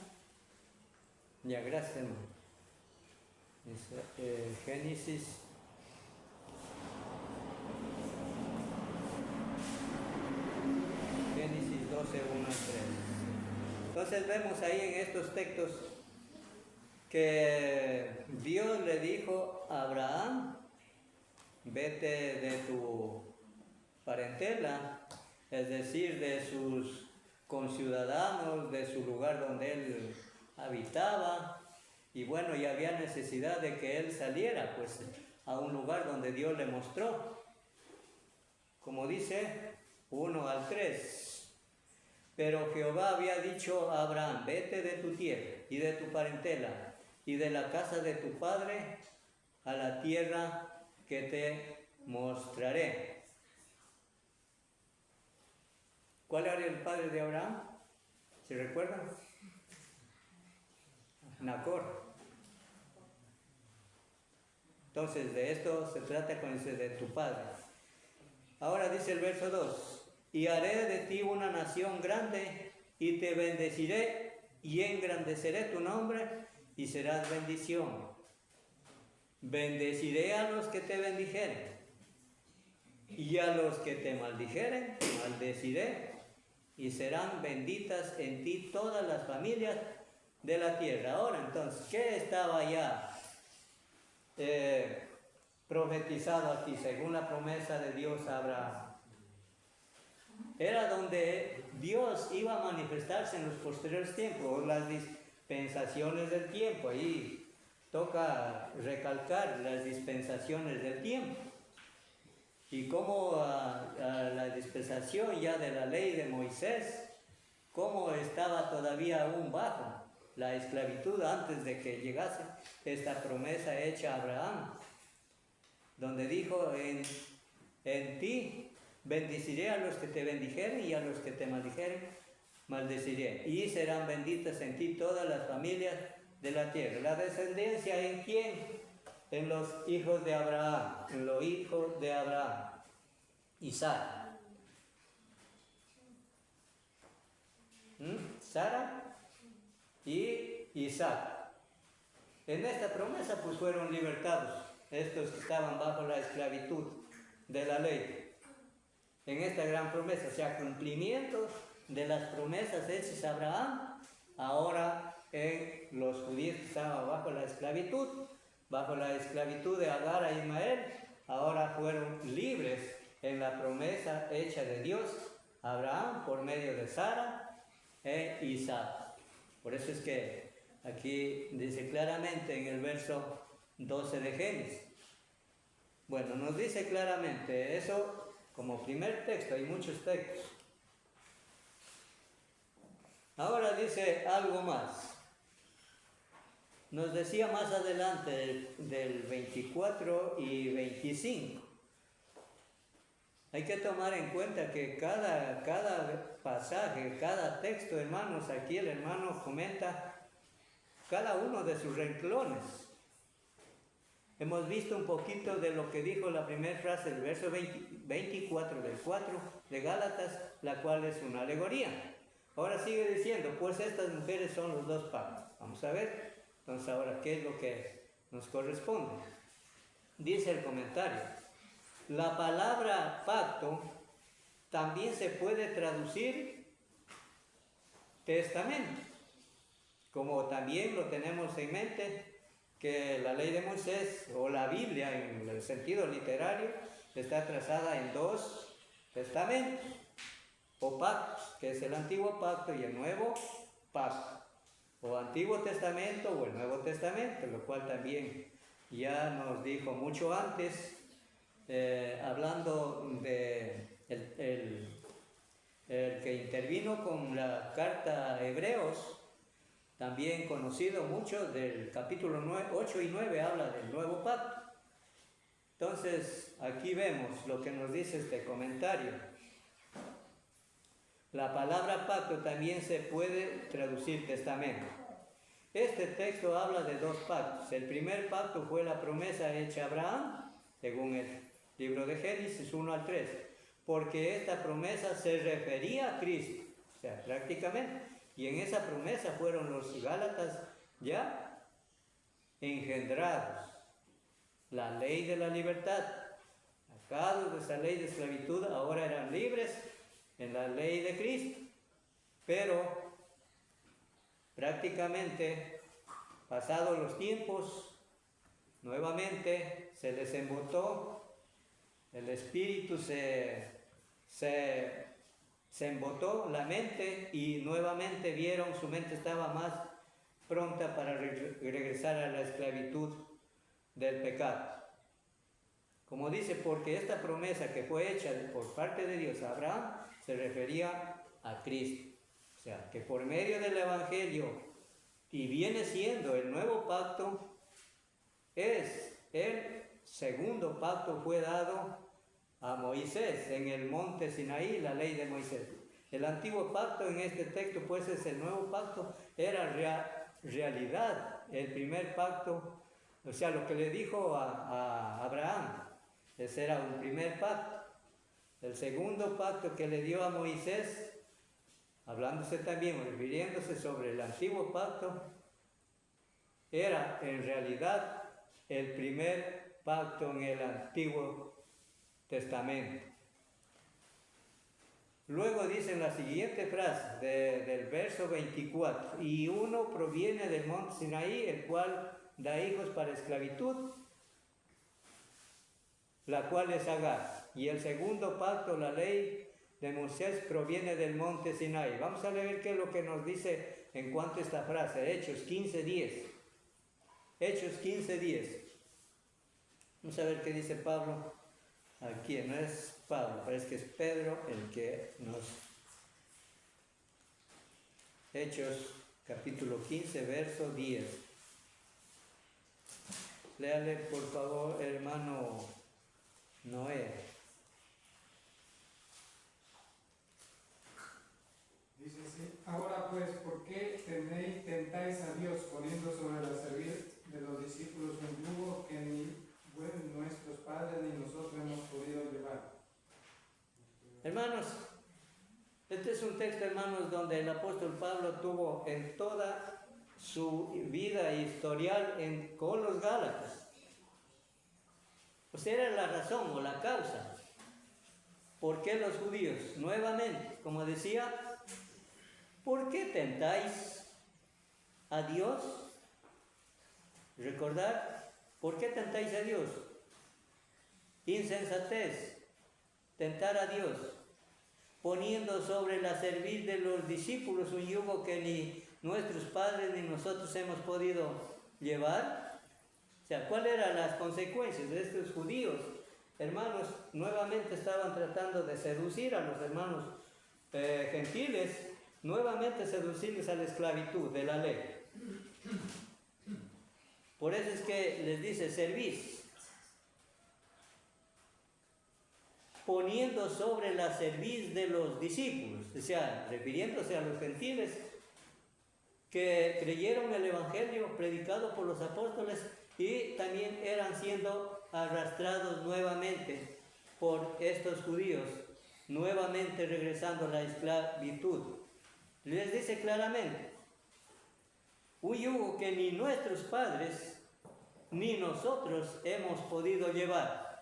Ya, gracias, hermano. Génesis 12, 1 al 3. Entonces vemos ahí en estos textos que Dios le dijo a Abraham, vete de tu parentela, es decir, de sus conciudadanos, de su lugar donde él habitaba, y bueno, y había necesidad de que él saliera pues a un lugar donde Dios le mostró, como dice 1 al 3. Pero Jehová había dicho a Abraham, vete de tu tierra y de tu parentela y de la casa de tu padre a la tierra que te mostraré. ¿Cuál era el padre de Abraham? ¿Se recuerdan? Nacor. Entonces, de esto se trata con ese de tu padre. Ahora dice el verso 2. Y haré de ti una nación grande, y te bendeciré, y engrandeceré tu nombre, y serás bendición. Bendeciré a los que te bendijeren, y a los que te maldijeren, maldeciré, y serán benditas en ti todas las familias de la tierra. Ahora entonces, ¿qué estaba ya profetizado aquí, según la promesa de Dios a Abraham? Era donde Dios iba a manifestarse en los posteriores tiempos, las dispensaciones del tiempo. Ahí toca recalcar las dispensaciones del tiempo. Y cómo la dispensación ya de la ley de Moisés, cómo estaba todavía aún bajo la esclavitud antes de que llegase esta promesa hecha a Abraham, donde dijo, en ti bendeciré a los que te bendijeren, y a los que te maldijeren maldeciré, y serán benditas en ti todas las familias de la tierra. La descendencia, ¿en quién? En los hijos de Abraham, en los hijos de Abraham, Isaac. Sara y Isaac. En esta promesa pues fueron libertados estos que estaban bajo la esclavitud de la ley. En esta gran promesa, o sea, cumplimiento de las promesas hechas a Abraham, ahora en los judíos que estaban bajo la esclavitud de Agar a Ismael, ahora fueron libres en la promesa hecha de Dios a Abraham por medio de Sara e Isaac. Por eso es que aquí dice claramente en el verso 12 de Génesis. Bueno, nos dice claramente eso. Como primer texto, hay muchos textos. Ahora dice algo más. Nos decía más adelante del 24 y 25. Hay que tomar en cuenta que cada pasaje, cada texto, hermanos, aquí el hermano comenta cada uno de sus renglones. Hemos visto un poquito de lo que dijo la primera frase del verso 24 del 4 de Gálatas, la cual es una alegoría. Ahora sigue diciendo, pues estas mujeres son los dos pactos. Vamos a ver, entonces ahora, ¿qué es lo que nos corresponde? Dice el comentario, la palabra pacto también se puede traducir testamento, como también lo tenemos en mente, que la ley de Moisés o la Biblia en el sentido literario está trazada en dos testamentos o pactos, que es el Antiguo Pacto y el Nuevo Pacto, o Antiguo Testamento o el Nuevo Testamento, lo cual también ya nos dijo mucho antes, hablando de el que intervino con la carta a Hebreos, también conocido mucho del capítulo 8 y 9, habla del nuevo pacto. Entonces, aquí vemos lo que nos dice este comentario. La palabra pacto también se puede traducir testamento. Este texto habla de dos pactos. El primer pacto fue la promesa hecha a Abraham, según el libro de Génesis 1 al 3, porque esta promesa se refería a Cristo, o sea, prácticamente. Y en esa promesa fueron los gálatas ya engendrados. La ley de la libertad, sacados de esa ley de esclavitud, ahora eran libres en la ley de Cristo. Pero prácticamente, pasados los tiempos, nuevamente se les embotó, el espíritu se embotó la mente y nuevamente vieron, su mente estaba más pronta para regresar a la esclavitud del pecado. Como dice, porque esta promesa que fue hecha por parte de Dios a Abraham se refería a Cristo. O sea, que por medio del Evangelio, y viene siendo el nuevo pacto, es el segundo pacto fue dado a Moisés en el monte Sinaí, la ley de Moisés. El antiguo pacto en este texto, pues es el nuevo pacto, era realidad. El primer pacto, o sea, lo que le dijo a Abraham, ese era un primer pacto. El segundo pacto que le dio a Moisés, hablándose también, refiriéndose sobre el antiguo pacto, era en realidad el primer pacto en el Antiguo Testamento. Luego dice en la siguiente frase del verso 24, y uno proviene del monte Sinaí, el cual da hijos para esclavitud, la cual es Agar. Y el segundo pacto, la ley de Moisés, proviene del monte Sinaí. Vamos a leer qué es lo que nos dice en cuanto a esta frase, Hechos 15:10. Hechos 15:10. Vamos a ver qué dice Pablo aquí. No es Pablo, parece que es Pedro el que nos... Hechos capítulo 15, verso 10. Léale por favor, hermano Noé.
Dice así: ahora pues, ¿por qué tentáis a Dios poniendo sobre la cerviz de los discípulos un yugo que ni nuestros padres ni nosotros hemos podido llevar?
Hermanos, este es un texto, hermanos, donde el apóstol Pablo tuvo en toda su vida historial con los Gálatas. O sea, era la razón o la causa. ¿Por qué los judíos? Nuevamente, como decía, ¿por qué tentáis a Dios? Recordar, ¿por qué tentáis a Dios? Insensatez, tentar a Dios, poniendo sobre la cerviz de los discípulos un yugo que ni nuestros padres ni nosotros hemos podido llevar. O sea, ¿cuáles eran las consecuencias de estos judíos? Hermanos, nuevamente estaban tratando de seducir a los hermanos gentiles, nuevamente seducirles a la esclavitud de la ley. Por eso es que les dice cerviz, poniendo sobre la cerviz de los discípulos, o sea, refiriéndose a los gentiles que creyeron el Evangelio predicado por los apóstoles y también eran siendo arrastrados nuevamente por estos judíos, nuevamente regresando a la esclavitud. Les dice claramente, un yugo que ni nuestros padres ni nosotros hemos podido llevar.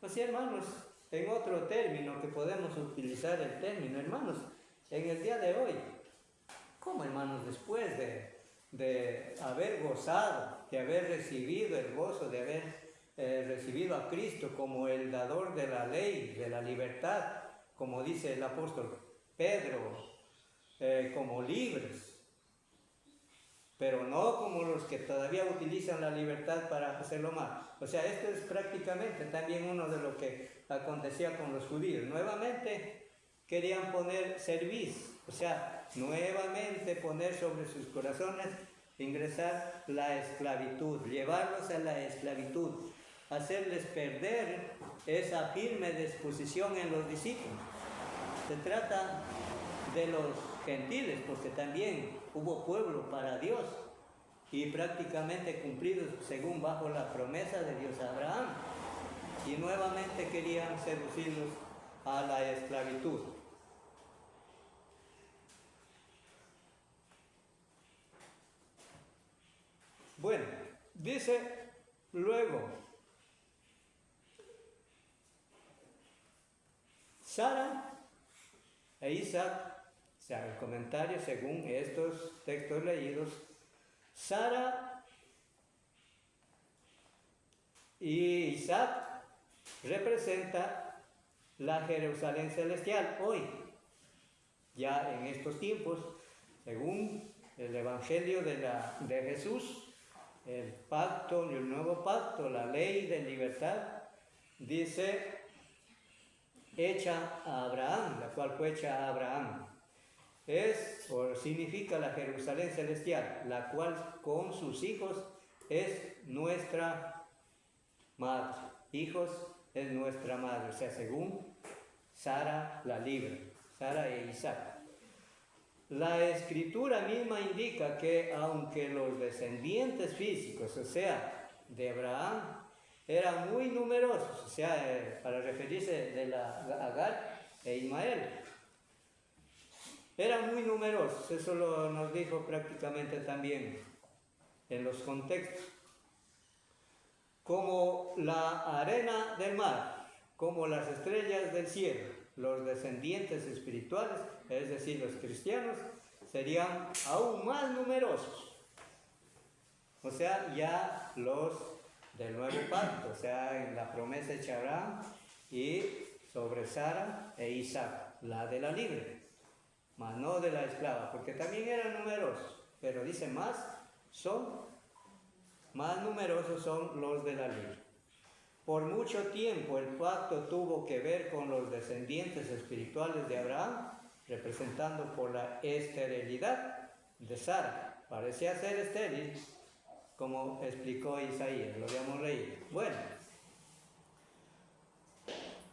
O sea, hermanos, en otro término que podemos utilizar el término, hermanos, en el día de hoy, ¿cómo, hermanos, después de haber gozado, de haber recibido el gozo, de haber recibido a Cristo como el dador de la ley, de la libertad, como dice el apóstol Pedro, como libres, pero no como los que todavía utilizan la libertad para hacerlo mal? O sea, esto es prácticamente también uno de lo que acontecía con los judíos. Nuevamente querían poner cerviz, o sea, nuevamente poner sobre sus corazones, ingresar la esclavitud, llevarlos a la esclavitud, hacerles perder esa firme disposición en los discípulos. Se trata de los gentiles, porque también hubo pueblo para Dios y prácticamente cumplidos según bajo la promesa de Dios a Abraham, y nuevamente querían seducirlos a la esclavitud. Bueno, dice luego, Sara e Isaac. O sea, el comentario según estos textos leídos, Sara y Isaac representa la Jerusalén celestial hoy, ya en estos tiempos, según el Evangelio de Jesús, el pacto, el nuevo pacto, la ley de libertad, dice, hecha a Abraham, la cual fue hecha a Abraham. Es, o significa la Jerusalén celestial, la cual con sus hijos es nuestra madre. Hijos es nuestra madre, o sea, según Sara la libre, Sara e Isaac. La escritura misma indica que aunque los descendientes físicos, o sea, de Abraham, eran muy numerosos, o sea, para referirse de Agar e Ismael, eran muy numerosos, eso nos dijo prácticamente también en los contextos. Como la arena del mar, como las estrellas del cielo, los descendientes espirituales, es decir, los cristianos, serían aún más numerosos. O sea, ya los del nuevo pacto, o sea, en la promesa hecha a Abraham y sobre Sara e Isaac, la de la libre, mas no de la esclava, porque también eran numerosos, pero dice más numerosos son los de la libre. Por mucho tiempo el pacto tuvo que ver con los descendientes espirituales de Abraham, representando por la esterilidad de Sara. Parecía ser estéril, como explicó Isaías, lo habíamos leído. Bueno,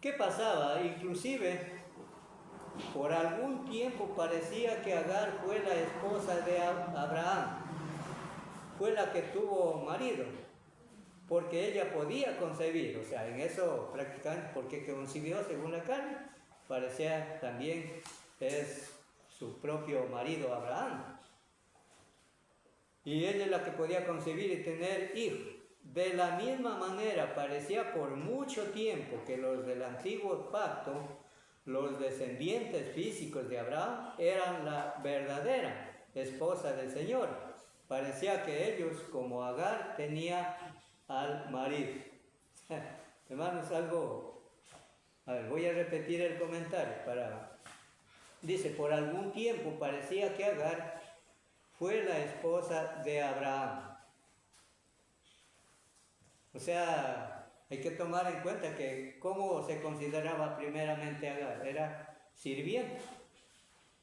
¿qué pasaba? Inclusive, por algún tiempo parecía que Agar fue la esposa de Abraham, fue la que tuvo marido, porque ella podía concebir, o sea, en eso prácticamente, porque concibió según la carne, parecía también es su propio marido Abraham. Y ella es la que podía concebir y tener hijos. De la misma manera, parecía por mucho tiempo que los del antiguo pacto, los descendientes físicos de Abraham, eran la verdadera esposa del Señor. Parecía que ellos, como Agar, tenía al marido. Hermanos, algo... A ver, voy a repetir el comentario. Dice, por algún tiempo parecía que Agar fue la esposa de Abraham. O sea, hay que tomar en cuenta que cómo se consideraba primeramente Agar. Era sirviente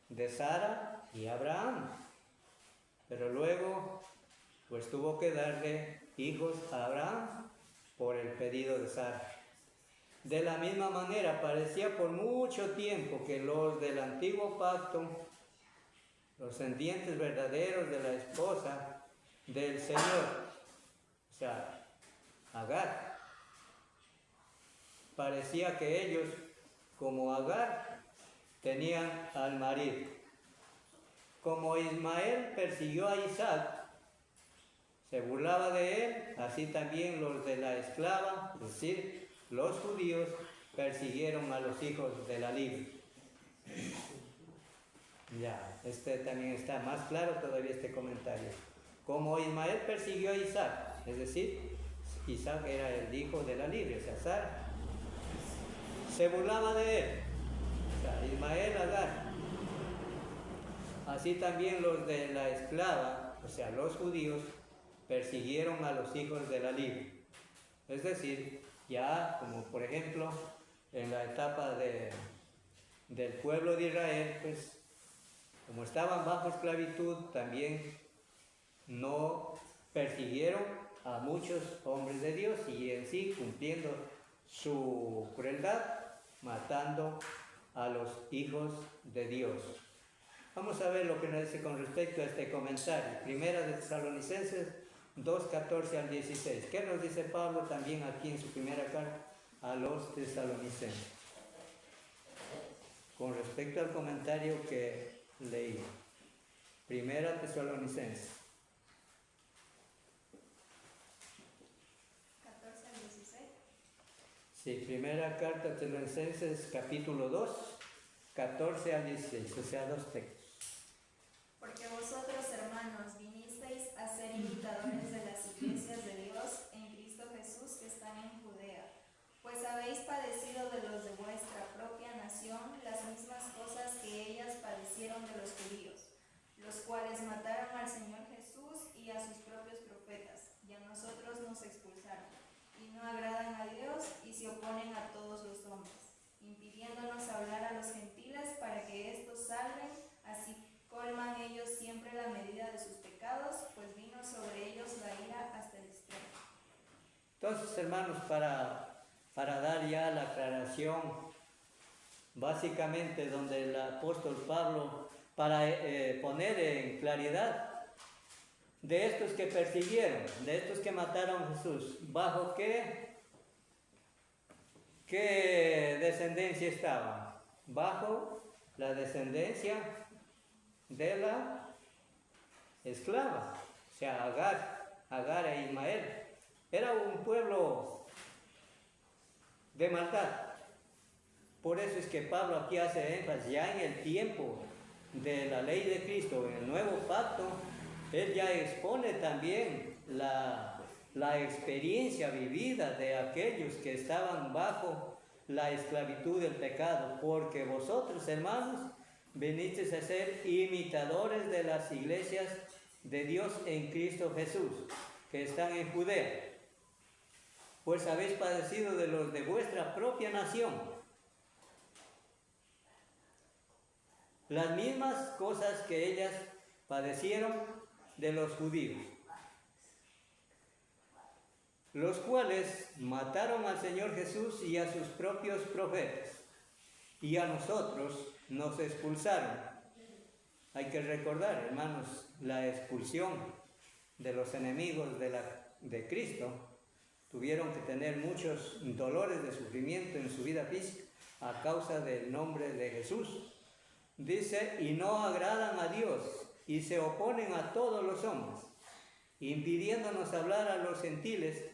de Sara y Abraham. Pero luego, pues tuvo que darle hijos a Abraham por el pedido de Sara. De la misma manera, parecía por mucho tiempo que los del antiguo pacto, los descendientes verdaderos de la esposa del Señor, o sea, Agar, parecía que ellos, como Agar, tenían al marido. Como Ismael persiguió a Isaac, se burlaba de él, así también los de la esclava, es decir, los judíos, persiguieron a los hijos de la libre. Ya, también está más claro todavía este comentario. Como Ismael persiguió a Isaac, es decir, Isaac era el hijo de la libre, o sea, Sara, se burlaba de él, o sea, Ismael, Agar. Así también los de la esclava, o sea, los judíos, persiguieron a los hijos de la libre. Es decir, ya como por ejemplo en la etapa del pueblo de Israel, pues como estaban bajo esclavitud, también no persiguieron a muchos hombres de Dios y en sí cumpliendo su crueldad, matando a los hijos de Dios. Vamos a ver lo que nos dice con respecto a este comentario. Primera de Tesalonicenses 2:14 al 16. ¿Qué nos dice Pablo también aquí en su primera carta a los tesalonicenses? Con respecto al comentario que leí. Primera Tesalonicenses.
14 al 16.
Sí, primera carta a Tesalonicenses capítulo 2, 14 al 16, o sea, 2 textos.
Porque vosotros, hermanos, vinisteis a ser imitadores de las iglesias de Dios en Cristo Jesús que están en Judea, pues habéis padecido de los de vuestra propia nación las mismas cosas que ellas padecieron de los judíos, los cuales mataron al Señor Jesús y a sus propios profetas, y a nosotros nos expulsaron, y no agradan a Dios y se oponen a todos los hombres, impidiéndonos hablar a los gentiles para que éstos salven, así colman ellos siempre la medida de sus pecados, pues vino sobre ellos la ira hasta el extremo.
Entonces, hermanos, para dar ya la aclaración, básicamente donde el apóstol Pablo, para poner en claridad de estos que persiguieron, de estos que mataron a Jesús, ¿bajo qué descendencia estaban? Bajo la descendencia de la esclava, o sea, Agar e Ismael. Era un pueblo de maldad. Por eso es que Pablo aquí hace énfasis, ya en el tiempo de la ley de Cristo, en el nuevo pacto, él ya expone también la experiencia vivida de aquellos que estaban bajo la esclavitud del pecado, porque vosotros, hermanos, venisteis a ser imitadores de las iglesias de Dios en Cristo Jesús, que están en Judea, pues habéis padecido de los de vuestra propia nación las mismas cosas que ellas padecieron de los judíos, los cuales mataron al Señor Jesús y a sus propios profetas, y a nosotros nos expulsaron. Hay que recordar, hermanos, la expulsión de los enemigos de Cristo. Tuvieron que tener muchos dolores de sufrimiento en su vida física a causa del nombre de Jesús. Dice, y no agradan a Dios y se oponen a todos los hombres, impidiéndonos hablar a los gentiles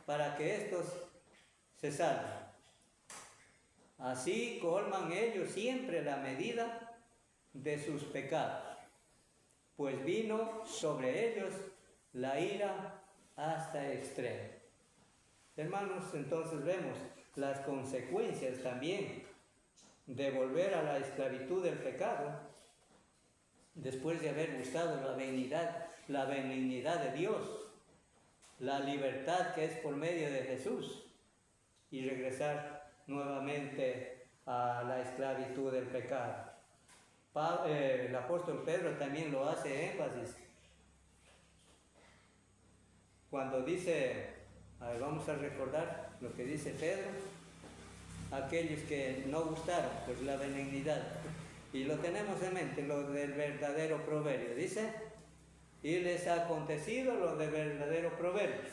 para que éstos se salven. Así colman ellos siempre la medida de sus pecados, pues vino sobre ellos la ira hasta extremo. Hermanos, entonces vemos las consecuencias también de volver a la esclavitud del pecado, después de haber buscado la benignidad de Dios, la libertad que es por medio de Jesús, y regresar nuevamente a la esclavitud del pecado. El apóstol Pedro también lo hace énfasis cuando dice, vamos a recordar lo que dice Pedro, aquellos que no gustaron pues la benignidad, y lo tenemos en mente, lo del verdadero proverbio, dice, y les ha acontecido lo del verdadero proverbio: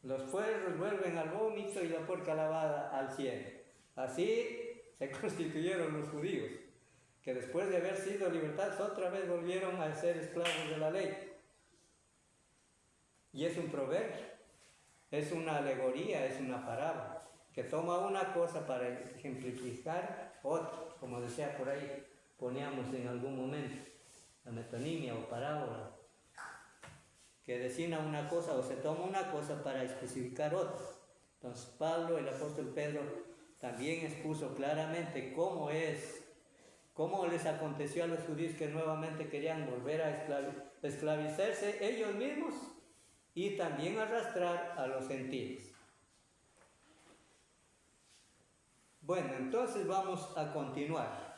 los puerros vuelven al vómito y la porca lavada al cielo. Así se constituyeron los judíos, que después de haber sido libertados otra vez volvieron a ser esclavos de la ley. Y es un proverbio, es una alegoría, es una parábola, que toma una cosa para ejemplificar otra, como decía por ahí, poníamos en algún momento, la metonimia o parábola, que designa una cosa o se toma una cosa para especificar otra. Entonces Pablo, el apóstol Pedro, también expuso claramente cómo les aconteció a los judíos que nuevamente querían volver a esclavizarse ellos mismos y también arrastrar a los gentiles. Bueno, entonces vamos a continuar.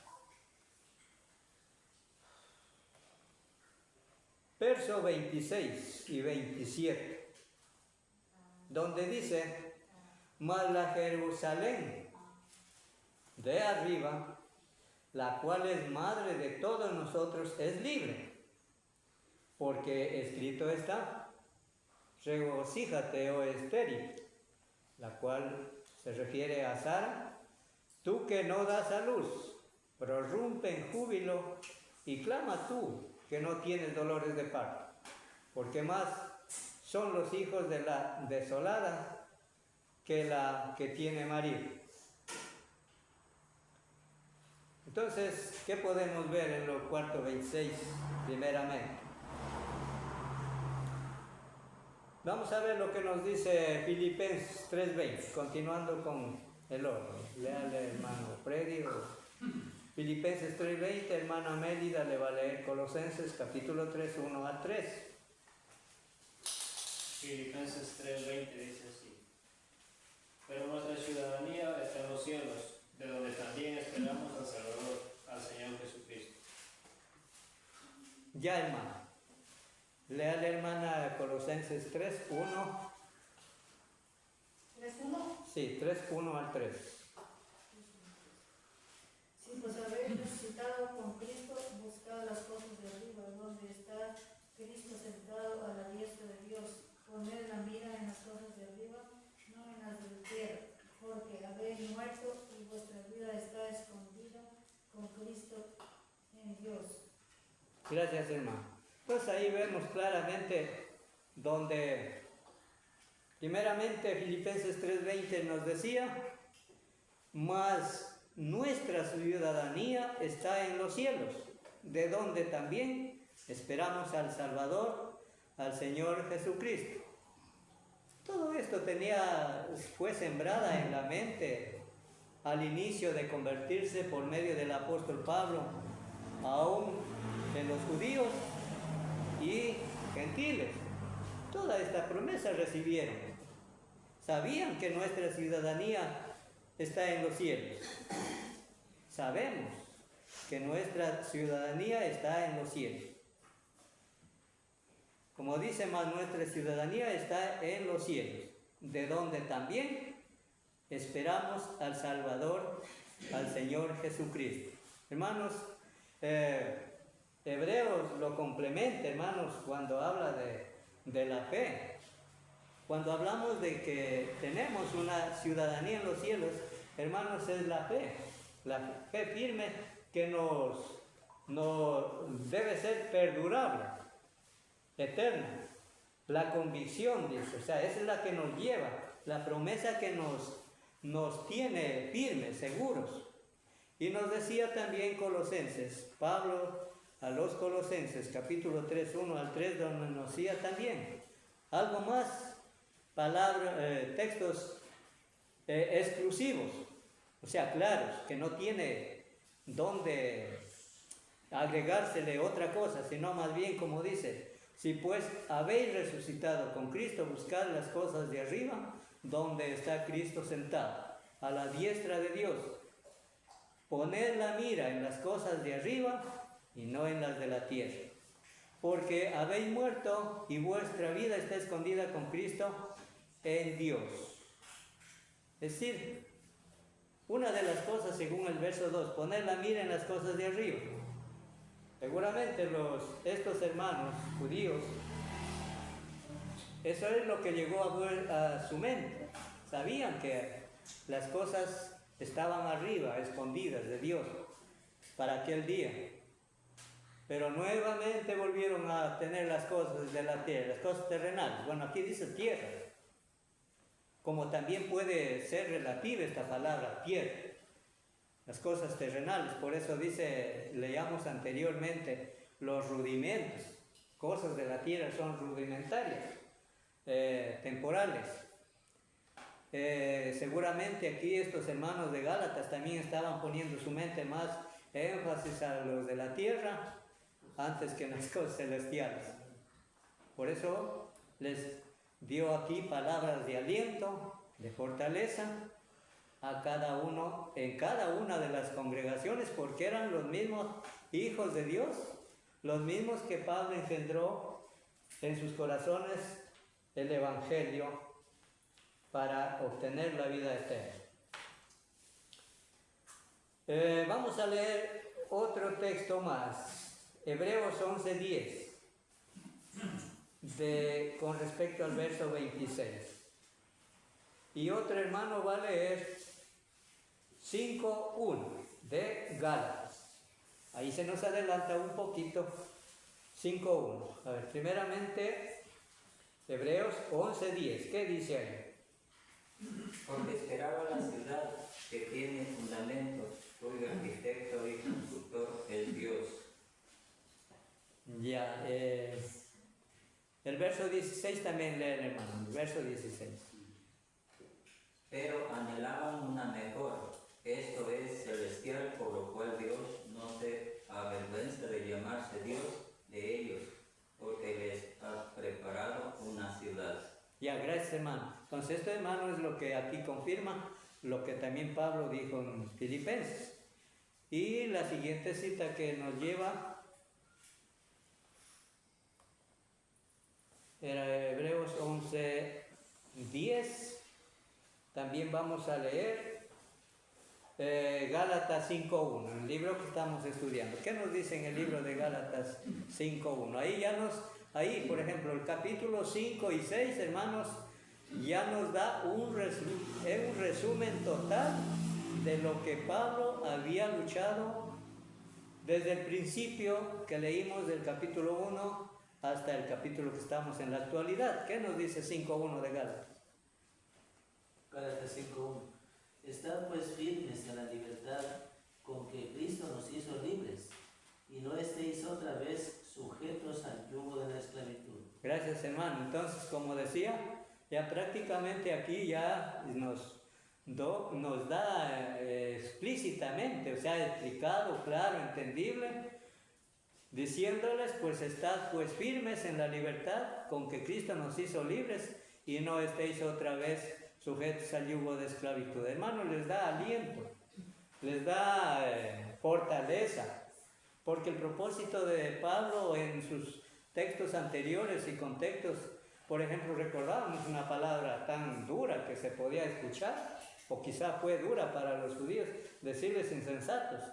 Verso 26 y 27, donde dice, mas la Jerusalén de arriba, la cual es madre de todos nosotros, es libre, porque escrito está, regocíjate, oh estéril, la cual se refiere a Sara, tú que no das a luz, prorrumpe en júbilo y clama tú que no tienes dolores de parto, porque más son los hijos de la desolada que la que tiene marido. Entonces, ¿qué podemos ver en lo cuarto 26 primeramente? Vamos a ver lo que nos dice Filipenses 3:20, continuando con el orden. Léale, hermano Freddy. Filipenses 3:20, hermana Mélida le va a leer Colosenses capítulo 3, 1 a 3.
Filipenses 3:20 dice así: pero nuestra ciudadanía está en los cielos, de donde también esperamos al Salvador, al Señor Jesucristo.
Ya, hermano. Lea la hermana Colosenses 3, 1.
¿3:1?
Sí, 3, 1 al 3.
Sí, pues habéis resucitado con Cristo, buscad las cosas de arriba, donde está Cristo sentado a la diestra de Dios. Poned la mira en las cosas de arriba, no en las de la tierra, porque habéis muerto y vuestra vida está escondida con Cristo en Dios.
Gracias, hermano. Pues ahí vemos claramente donde, primeramente, Filipenses 3:20 nos decía, mas nuestra ciudadanía está en los cielos, de donde también esperamos al Salvador, al Señor Jesucristo. Todo esto fue sembrada en la mente al inicio de convertirse por medio del apóstol Pablo, aún en los judíos y gentiles. Toda esta promesa recibieron. Sabían que nuestra ciudadanía está en los cielos. Sabemos que nuestra ciudadanía está en los cielos. Como dice más, nuestra ciudadanía está en los cielos, de donde también esperamos al Salvador, al Señor Jesucristo. Hermanos, Hebreos lo complementa, hermanos, cuando habla de la fe. Cuando hablamos de que tenemos una ciudadanía en los cielos, hermanos, es la fe firme que nos debe ser perdurable, eterna. La convicción, dice, o sea, esa es la que nos lleva, la promesa que nos tiene firmes, seguros. Y nos decía también Colosenses, Pablo a los Colosenses, capítulo 3, 1 al 3, donde nos decía también algo más, textos exclusivos, o sea, claros, que no tiene dónde agregársele otra cosa, sino más bien como dice, si pues habéis resucitado con Cristo, buscad las cosas de arriba, donde está Cristo sentado, a la diestra de Dios. Poned la mira en las cosas de arriba y no en las de la tierra, porque habéis muerto y vuestra vida está escondida con Cristo en Dios. Es decir, una de las cosas, según el verso 2, poner la mira en las cosas de arriba. Seguramente estos hermanos judíos, eso es lo que llegó a su mente. Sabían que las cosas estaban arriba, escondidas de Dios, para aquel día. Pero nuevamente volvieron a tener las cosas de la tierra, las cosas terrenales. Bueno, aquí dice tierra. Como también puede ser relativa esta palabra, tierra. Las cosas terrenales, por eso leíamos anteriormente, los rudimentos. Cosas de la tierra son rudimentarias, temporales. Seguramente aquí estos hermanos de Gálatas también estaban poniendo su mente más énfasis a los de la tierra antes que en las cosas celestiales. Por eso les dio aquí palabras de aliento, de fortaleza a cada uno, en cada una de las congregaciones, porque eran los mismos hijos de Dios, los mismos que Pablo engendró en sus corazones el Evangelio para obtener la vida eterna. Vamos a leer otro texto más, Hebreos 11:10, con respecto al verso 26. Y otro hermano va a leer 5:1 de Gálatas. Ahí se nos adelanta un poquito. 5:1. A ver, primeramente, Hebreos 11:10. ¿Qué dice ahí?
Porque esperaba la ciudad que tiene fundamentos, cuyo arquitecto y
verso 16 también leen, hermano, el verso 16.
Pero anhelaban una mejor, esto es celestial, por lo cual Dios no se avergüenza de llamarse Dios de ellos, porque les ha preparado una ciudad.
Ya, gracias, hermano. Entonces esto, hermano, es lo que aquí confirma lo que también Pablo dijo en Filipenses. Y la siguiente cita que nos lleva era Hebreos 11:10. También vamos a leer Gálatas 5:1, el libro que estamos estudiando. ¿Qué nos dice en el libro de Gálatas 5:1? Ahí, por ejemplo, el capítulo 5 y 6, hermanos, ya nos da un resumen total de lo que Pablo había luchado desde el principio que leímos del capítulo 1 hasta el capítulo que estamos en la actualidad. ¿Qué nos dice 5:1 de Gálatas?
Gálatas 5:1. Estad pues firmes en la libertad con que Cristo nos hizo libres, y no estéis otra vez sujetos al yugo de la esclavitud.
Gracias, hermano. Entonces, como decía, ya prácticamente aquí ya nos da explícitamente, o sea, explicado, claro, entendible, diciéndoles, pues estad pues firmes en la libertad con que Cristo nos hizo libres, y no estéis otra vez sujetos al yugo de esclavitud. Hermano, les da aliento, les da fortaleza, porque el propósito de Pablo en sus textos anteriores y contextos, por ejemplo, recordábamos una palabra tan dura que se podía escuchar, o quizá fue dura para los judíos, decirles insensatos,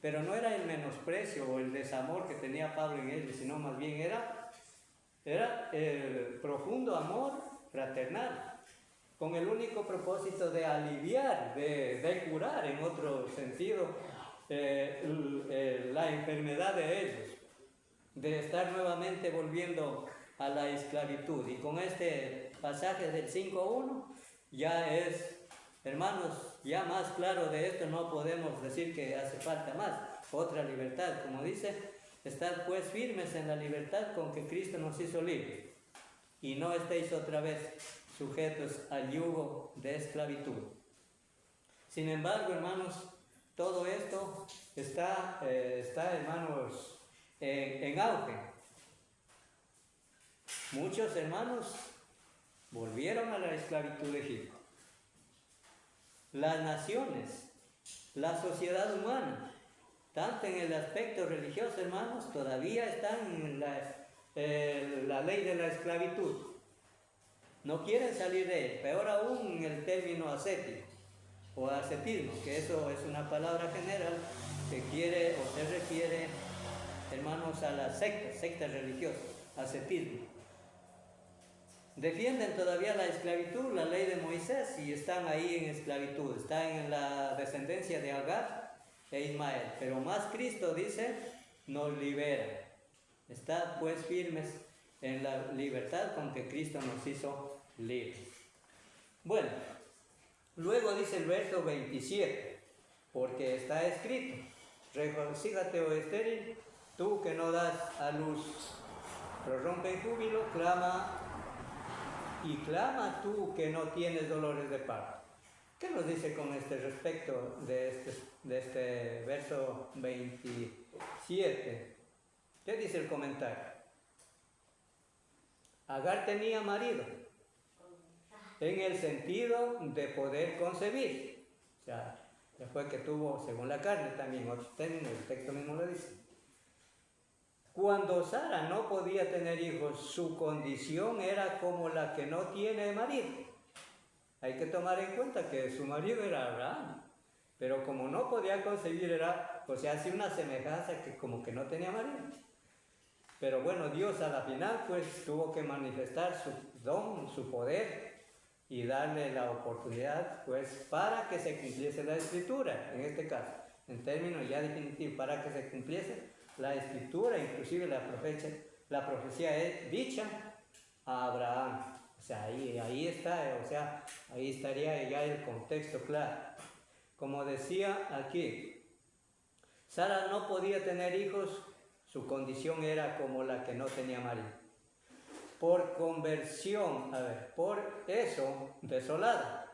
pero no era el menosprecio o el desamor que tenía Pablo en ellos, sino más bien era el profundo amor fraternal, con el único propósito de aliviar, de curar en otro sentido la enfermedad de ellos, de estar nuevamente volviendo a la esclavitud. Y con este pasaje del 5:1 ya es, hermanos, ya más claro de esto no podemos decir que hace falta más, otra libertad, como dice, estad pues firmes en la libertad con que Cristo nos hizo libres, y no estéis otra vez sujetos al yugo de esclavitud. Sin embargo, hermanos, todo esto está hermanos, en auge. Muchos hermanos volvieron a la esclavitud de Egipto. Las naciones, la sociedad humana, tanto en el aspecto religioso, hermanos, todavía están en la ley de la esclavitud. No quieren salir de él, peor aún en el término ascético o ascetismo, que eso es una palabra general que quiere o se refiere, hermanos, a las sectas religiosas, ascetismo. Defienden todavía la esclavitud, la ley de Moisés, y están ahí en esclavitud, están en la descendencia de Agar e Ismael, pero más Cristo, dice, nos libera. Estad pues firmes en la libertad con que Cristo nos hizo libres. Bueno, luego dice el verso 27, porque está escrito, regocíjate, oh estéril, tú que no das a luz, prorrumpe en júbilo, clama tú que no tienes dolores de parto. ¿Qué nos dice con este respecto de este verso 27? ¿Qué dice el comentario? Agar tenía marido en el sentido de poder concebir, o sea, después que tuvo, según la carne, también otros términos, el texto mismo lo dice. Cuando Sara no podía tener hijos, su condición era como la que no tiene marido. Hay que tomar en cuenta que su marido era Abraham, pero como no podía concebir, era, o sea, así una semejanza que como que no tenía marido. Pero bueno, Dios a la final pues tuvo que manifestar su don, su poder, y darle la oportunidad pues para que se cumpliese la escritura, en este caso, en términos ya definitivos, para que se cumpliese la escritura, inclusive la profecía es dicha a Abraham. O sea, ahí está, o sea, ahí estaría ya el contexto claro. Como decía aquí, Sara no podía tener hijos, su condición era como la que no tenía marido. por conversión, por eso desolada.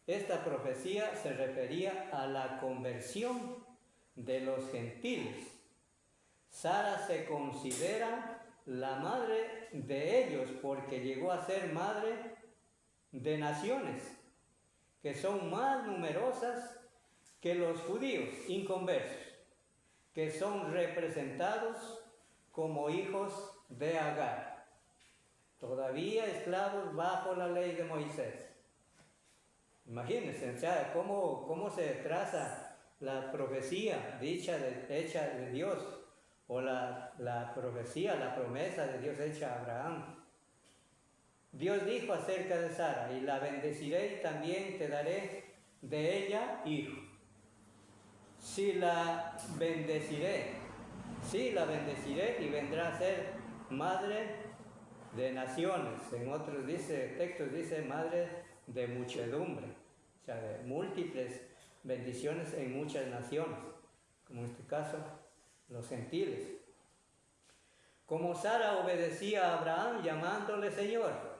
Esta profecía se refería a la conversión de los gentiles. Sara se considera la madre de ellos porque llegó a ser madre de naciones que son más numerosas que los judíos inconversos, que son representados como hijos de Agar, todavía esclavos bajo la ley de Moisés. Imagínense, o sea, cómo se traza la profecía hecha de Dios, o la profecía, la promesa de Dios hecha a Abraham. Dios dijo acerca de Sara: y la bendeciré y también te daré de ella hijo. Sí la bendeciré y vendrá a ser madre de naciones. En otros textos dice madre de muchedumbre, o sea, de múltiples bendiciones en muchas naciones, como en este caso los gentiles. Como Sara obedecía a Abraham llamándole Señor.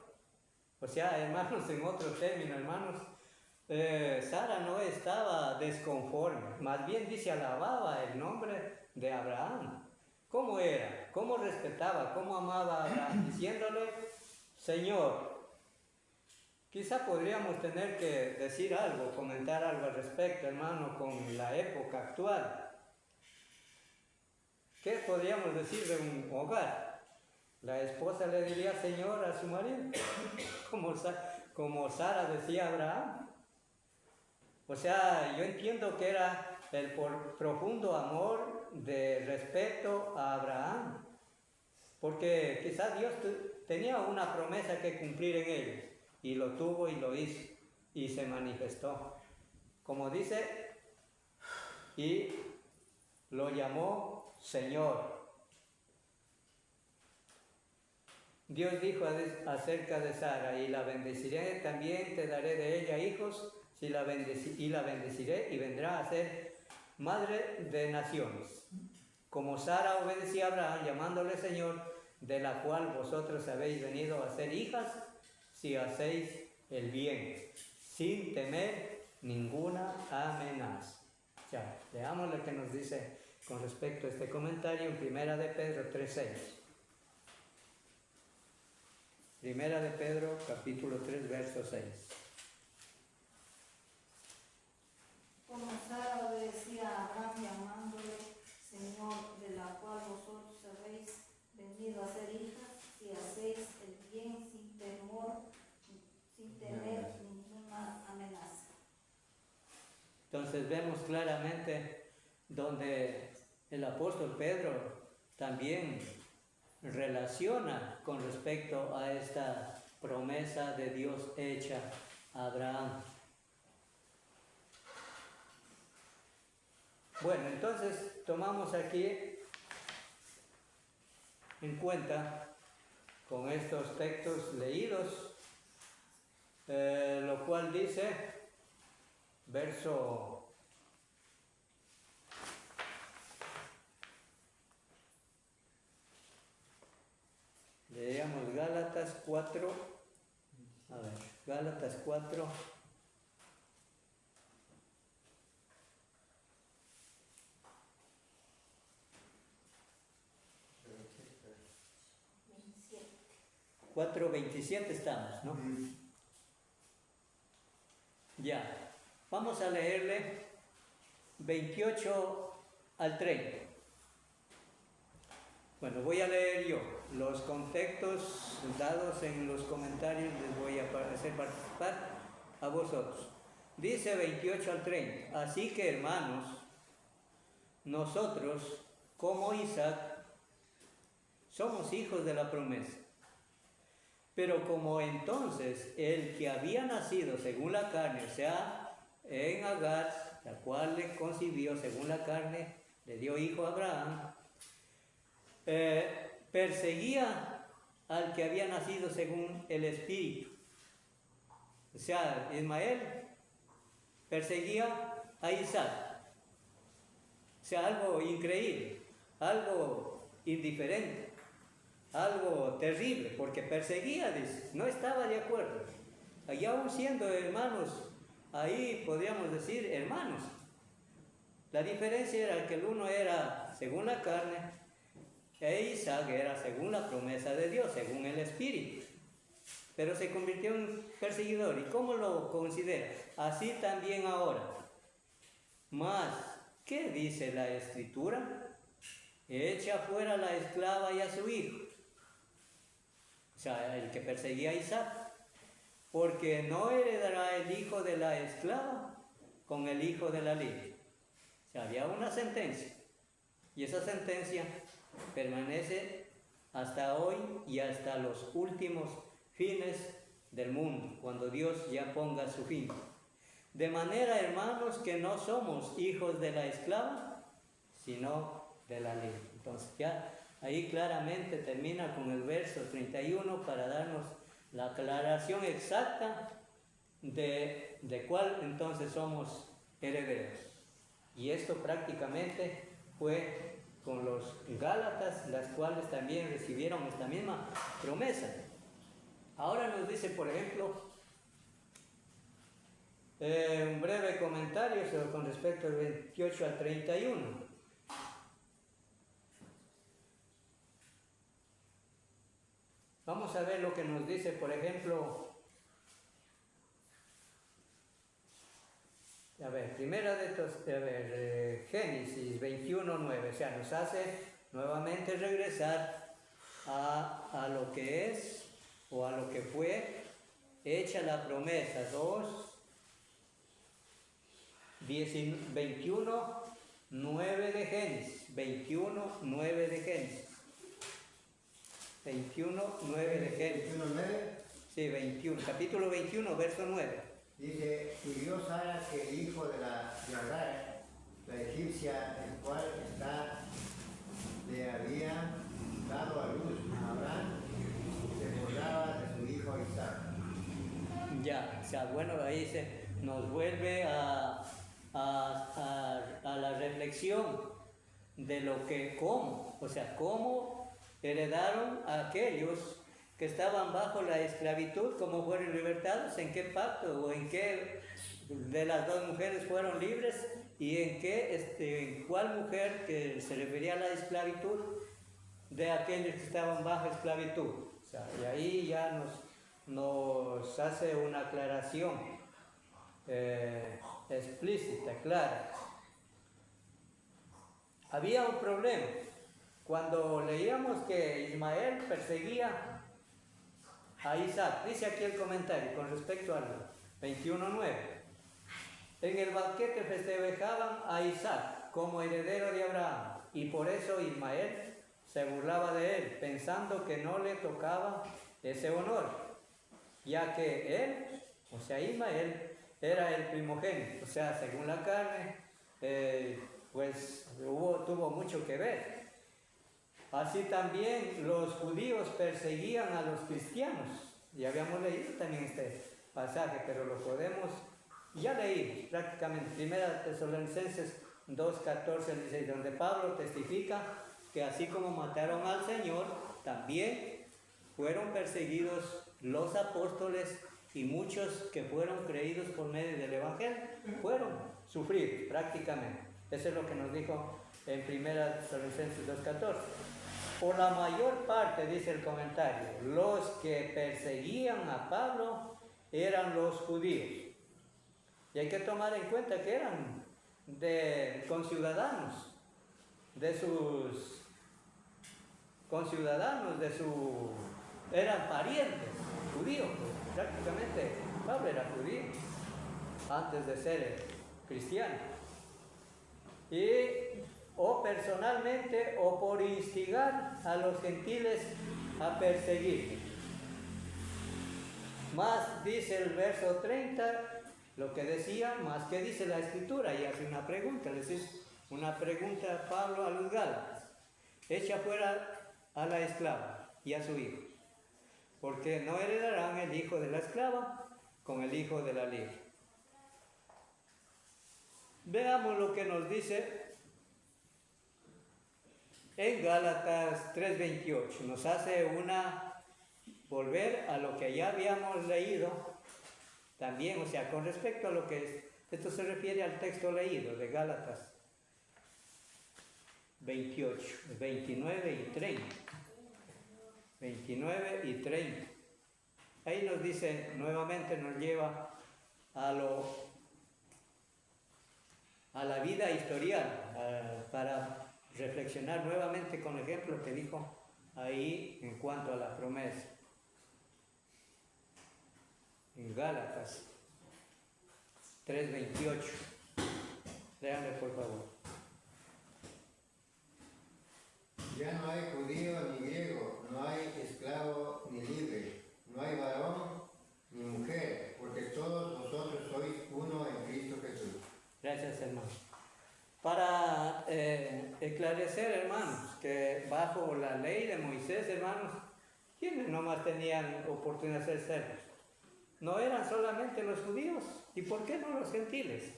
O sea, hermanos, en otro término, hermanos, Sara no estaba desconforme, más bien dice alababa el nombre de Abraham. ¿Cómo era? ¿Cómo respetaba? ¿Cómo amaba a Abraham? Diciéndole Señor. Quizá podríamos tener que decir algo, comentar algo al respecto, hermano, con la época actual. ¿Qué podríamos decir de un hogar? La esposa le diría Señor a su marido, como Sara decía a Abraham. O sea, yo entiendo que era el profundo amor de respeto a Abraham, porque quizás Dios tenía una promesa que cumplir en ellos, y lo tuvo y lo hizo, y se manifestó. Como dice, y lo llamó Señor. Dios dijo acerca de Sara: y la bendeciré, también te daré de ella hijos, y la bendeciré y vendrá a ser madre de naciones. Como Sara obedecía a Abraham llamándole Señor, de la cual vosotros habéis venido a ser hijas, si hacéis el bien, sin temer ninguna amenaza. Ya, leamos lo que nos dice con respecto a este comentario en Primera de Pedro 3:6. Primera de Pedro, capítulo 3, verso 6.
Como Sara obedecía a Abraham llamándole Señor, de la cual vosotros habéis venido a ser hijas, si hacéis el bien sin temor, sin temer ninguna amenaza.
Entonces vemos claramente donde el apóstol Pedro también relaciona con respecto a esta promesa de Dios hecha a Abraham. Bueno, entonces tomamos aquí en cuenta con estos textos leídos, lo cual dice, verso leíamos Gálatas 4, Gálatas 4,
Veintisiete.
4:27 estamos, ¿no? Ya, vamos a leerle 28 al 30. Bueno, voy a leer yo. Los contextos dados en los comentarios les voy a hacer participar a vosotros. Dice 28 al 30. Así que, hermanos, nosotros, como Isaac, somos hijos de la promesa. Pero como entonces el que había nacido según la carne, o sea, en Agar, la cual le concibió según la carne, le dio hijo a Abraham, perseguía al que había nacido según el Espíritu. O sea, Ismael perseguía a Isaac. O sea, algo increíble, algo indiferente. algo terrible, porque perseguía, dice, no estaba de acuerdo. Y aún siendo hermanos, ahí podríamos decir hermanos. La diferencia era que el uno era según la carne, e Isaac era según la promesa de Dios, según el Espíritu. Pero se convirtió en perseguidor. ¿Y cómo lo considera? Así también ahora. Mas, ¿qué dice la Escritura? Echa fuera a la esclava y a su hijo. O sea, el que perseguía a Isaac. Porque no heredará el hijo de la esclava con el hijo de la libre. O sea, había una sentencia. Y esa sentencia permanece hasta hoy y hasta los últimos fines del mundo, cuando Dios ya ponga su fin. De manera, hermanos, que no somos hijos de la esclava, sino de la libre. Entonces ya ahí claramente termina con el verso 31 para darnos la aclaración exacta de cuál entonces somos herederos. Y esto prácticamente fue con los Gálatas, las cuales también recibieron esta misma promesa. Ahora nos dice, por ejemplo, un breve comentario con respecto al 28 al 31. Vamos a ver lo que nos dice, por ejemplo, primera de estos, Génesis 21:9, o sea, nos hace nuevamente regresar a lo que es o a lo que fue hecha la promesa. 21:9 de Génesis, 21:9 de Génesis. 21:9 de Génesis.
21:9.
Sí, 21, capítulo 21, verso 9.
Dice, y vio Sara que el hijo de Agar, la egipcia, el cual le había dado a luz a Abraham, se acordaba de su hijo Isaac.
Ya, o sea, bueno, ahí nos vuelve a la reflexión de lo que, cómo heredaron a aquellos que estaban bajo la esclavitud, cómo fueron libertados, en qué pacto o en qué de las dos mujeres fueron libres y en cuál mujer que se refería a la esclavitud de aquellos que estaban bajo esclavitud. O sea, y ahí ya nos hace una aclaración explícita, clara. Había un problema. Cuando leíamos que Ismael perseguía a Isaac, dice aquí el comentario con respecto al 21:9. En el banquete festejaban a Isaac como heredero de Abraham, y por eso Ismael se burlaba de él, pensando que no le tocaba ese honor, ya que él, o sea Ismael, era el primogénito, o sea, según la carne, pues tuvo mucho que ver. Así también los judíos perseguían a los cristianos. Ya habíamos leído también este pasaje, pero lo podemos, ya leímos prácticamente, 1 Tesalonicenses 2:14-16, donde Pablo testifica que así como mataron al Señor, también fueron perseguidos los apóstoles y muchos que fueron creídos por medio del Evangelio, fueron sufridos prácticamente. Eso es lo que nos dijo en 1 Tesalonicenses 2:14. Por la mayor parte, dice el comentario, los que perseguían a Pablo eran los judíos. Y hay que tomar en cuenta que eran eran parientes judíos, pues, prácticamente Pablo era judío antes de ser cristiano. O personalmente o por instigar a los gentiles a perseguir. Más dice el verso 30, lo que decía, más que dice la Escritura, y hace una pregunta, les dice una pregunta a Pablo a los Gálatas: echa fuera a la esclava y a su hijo, porque no heredarán el hijo de la esclava con el hijo de la libre. Veamos lo que nos dice en Gálatas 3:28. Nos hace volver a lo que ya habíamos leído también, o sea, con respecto a lo que esto se refiere al texto leído de Gálatas 28, 29 y 30. 29 y 30. Ahí nos dice, nuevamente nos lleva a la vida historial, para reflexionar nuevamente con el ejemplo que dijo ahí en cuanto a la promesa. En Gálatas 3:28. Léanle por favor.
Ya no hay judío ni griego, no hay esclavo ni libre, no hay varón ni mujer, porque todos vosotros sois uno en Cristo Jesús.
Gracias, hermano. Para esclarecer, hermanos, que bajo la ley de Moisés, hermanos, ¿quiénes nomás tenían oportunidad de ser salvos? No eran solamente los judíos. ¿Y por qué no los gentiles?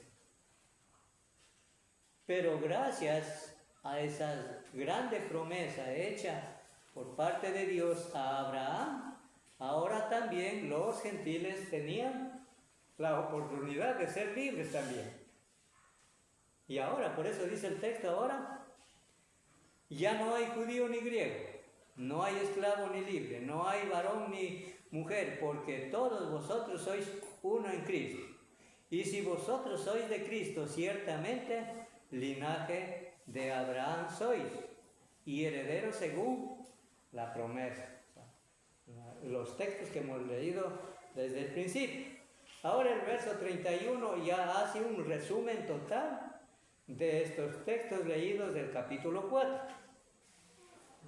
Pero gracias a esa grande promesa hecha por parte de Dios a Abraham, ahora también los gentiles tenían la oportunidad de ser libres también. Y ahora, por eso dice el texto ahora, ya no hay judío ni griego, no hay esclavo ni libre, no hay varón ni mujer, porque todos vosotros sois uno en Cristo. Y si vosotros sois de Cristo, ciertamente linaje de Abraham sois, y herederos según la promesa. Los textos que hemos leído desde el principio. Ahora el verso 31 ya hace un resumen total de estos textos leídos del capítulo 4.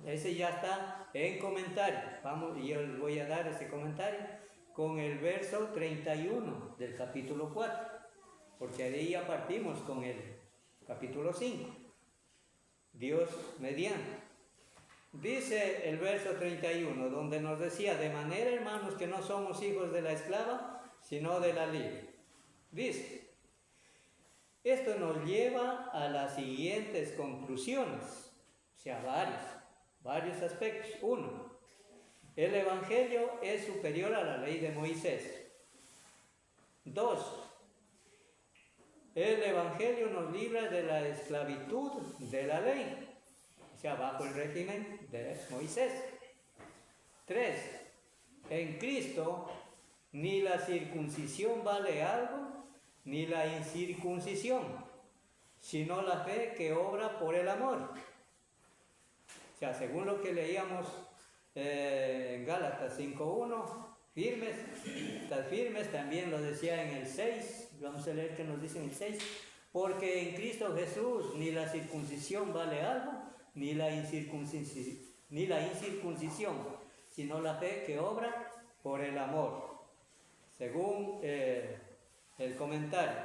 Ese ya está en comentario. Vamos, y yo les voy a dar ese comentario con el verso 31 del capítulo 4, porque de ahí ya partimos con el capítulo 5. Dios mediante. Dice el verso 31, donde nos decía, de manera, hermanos, que no somos hijos de la esclava, sino de la libre. Dice, esto nos lleva a las siguientes conclusiones, o sea, varios aspectos. Uno, el Evangelio es superior a la ley de Moisés. Dos, el Evangelio nos libra de la esclavitud de la ley, o sea, bajo el régimen de Moisés. 3. En Cristo ni la circuncisión vale algo, ni la incircuncisión, sino la fe que obra por el amor. O sea, según lo que leíamos en Gálatas 5:1, firmes, también lo decía en el 6, vamos a leer que nos dice en el 6, porque en Cristo Jesús ni la circuncisión vale algo, ni la incircuncisión, sino la fe que obra por el amor, según el comentario.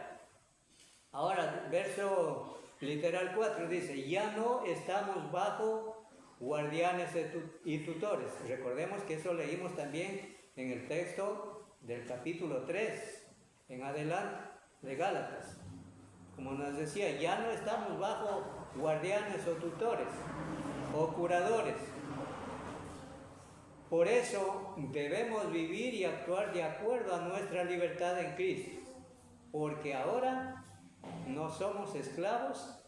Ahora, verso literal 4 dice, ya no estamos bajo guardianes y tutores. Recordemos que eso leímos también en el texto del capítulo 3, en adelante, de Gálatas. Como nos decía, ya no estamos bajo guardianes o tutores o curadores. Por eso debemos vivir y actuar de acuerdo a nuestra libertad en Cristo, porque ahora no somos esclavos,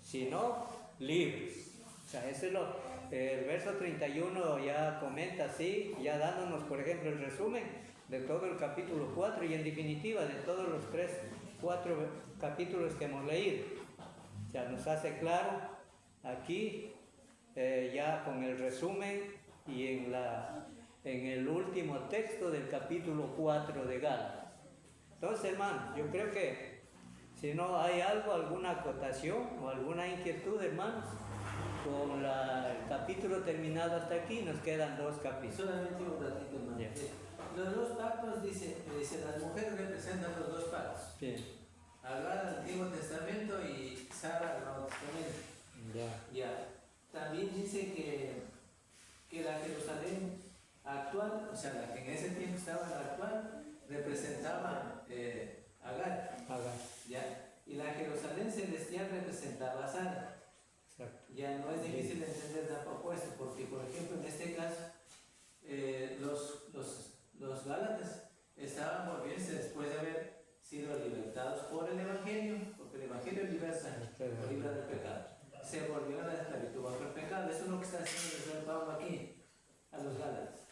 sino libres. O sea, ese es el verso 31 ya comenta así, ya dándonos, por ejemplo, el resumen de todo el capítulo 4 y en definitiva de todos los 4 capítulos que hemos leído. O sea, nos hace claro aquí, ya con el resumen y en el último texto del capítulo 4 de Gálatas. Entonces, hermanos, yo creo que si no hay alguna acotación o alguna inquietud, hermanos, con el capítulo terminado hasta aquí, nos quedan 2 capítulos.
Solamente un ratito, hermano.
Yeah.
Los 2 pactos, dice, las mujeres representan los 2 pactos.
Bien.
Agar al Antiguo Testamento y Sara al Nuevo Testamento. Ya. También dice que la Jerusalén actual, o sea, la que en ese tiempo estaba la actual, representaba Agar.
Agar.
Ya. Y la Jerusalén celestial representaba a Sara.
Exacto.
Ya no es difícil de entender tampoco esto, porque por ejemplo en este caso los Gálatas estaban volviéndose después de haber sido libertados por el Evangelio, porque el Evangelio liberta o libra del pecado. Se volvieron a la esclavitud bajo el pecado. Eso es lo que está haciendo el Pablo aquí a los Gálatas.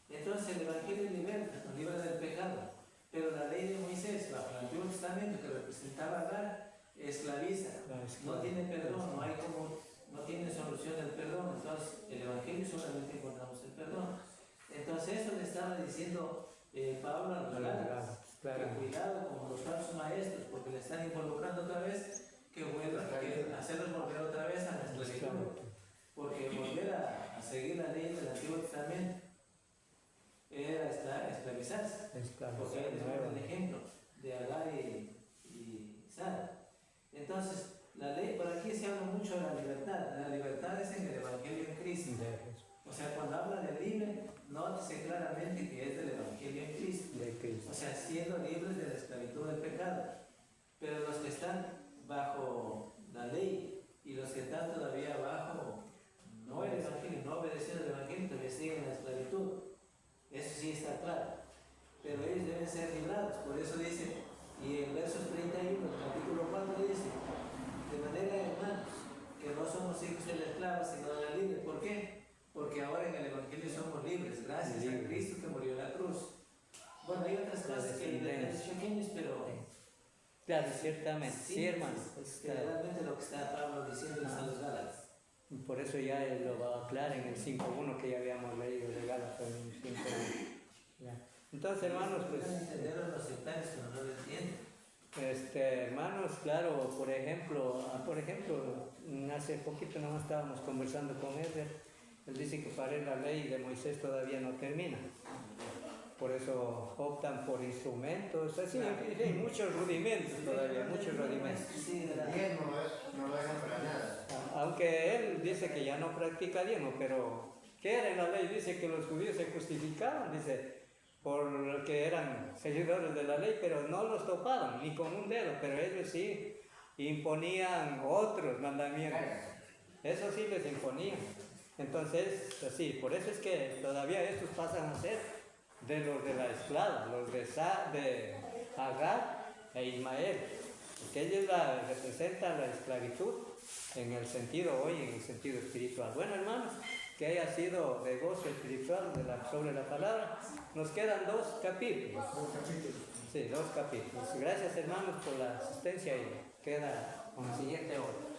Entonces el Evangelio liberta, nos libra del pecado. Pero la ley de Moisés, bajo el Antiguo Testamento, que representaba la esclaviza, no tiene perdón, no tiene solución el perdón. Entonces el Evangelio solamente encontramos el perdón. Entonces eso le estaba diciendo Pablo a los Gálatas, que cuidado con los falsos maestros, porque le están involucrando otra vez, que vuelvan, que hacerlos volver otra vez a la esclavitud, porque volver a seguir la ley del Antiguo Testamento era esclavizarse, porque ahí les pone el ejemplo de Agar y Sara. Entonces, la ley, por aquí se habla mucho de la libertad es en el Evangelio en Cristo. O sea, cuando habla de libre, nótese claramente que es del Evangelio en Cristo. O sea, siendo libres de la esclavitud del pecado. Pero los que están bajo la ley y los que están todavía bajo no el Evangelio, no obedeciendo el Evangelio, todavía siguen en la esclavitud. Eso sí está claro. Pero ellos deben ser librados. Por eso dice, y en versos 31, capítulo 4 dice, de manera, hermanos, que no somos hijos de la esclava, sino de la libre. ¿Por qué? Porque ahora en el Evangelio somos libres, gracias a Cristo que murió en la cruz. Bueno, hay otras cosas que les choqueños, pero...
Claro, ciertamente, sí, hermano.
Es realmente lo que está Pablo diciendo a los Gálatas.
Por eso ya él lo va a aclarar en el 5.1 que ya habíamos leído de Gálatas en el 5.1. Entonces, hermanos, pues...
entender a los sectarios que no lo entienden.
Hermanos, claro, por ejemplo, hace poquito nomás estábamos conversando con él dice que para él la ley de Moisés todavía no termina. Por eso optan por instrumentos, así, hay muchos rudimentos todavía, muchos rudimentos.
No lo hagan para nada.
Aunque él dice que ya no practica diezmo, pero ¿qué era en la ley? Dice que los judíos se justificaban, dice, porque eran seguidores de la ley, pero no los topaban ni con un dedo, pero ellos sí imponían otros mandamientos. Eso sí les imponían. Entonces, así, por eso es que todavía estos pasan a ser de los de la esclava, los de Agar e Ismael, porque ellos representan la esclavitud en el sentido hoy, en el sentido espiritual. Bueno, hermanos, que haya sido de gozo espiritual sobre la palabra. Nos quedan 2 capítulos. Sí, 2 capítulos. Gracias, hermanos, por la asistencia y queda con la siguiente hora.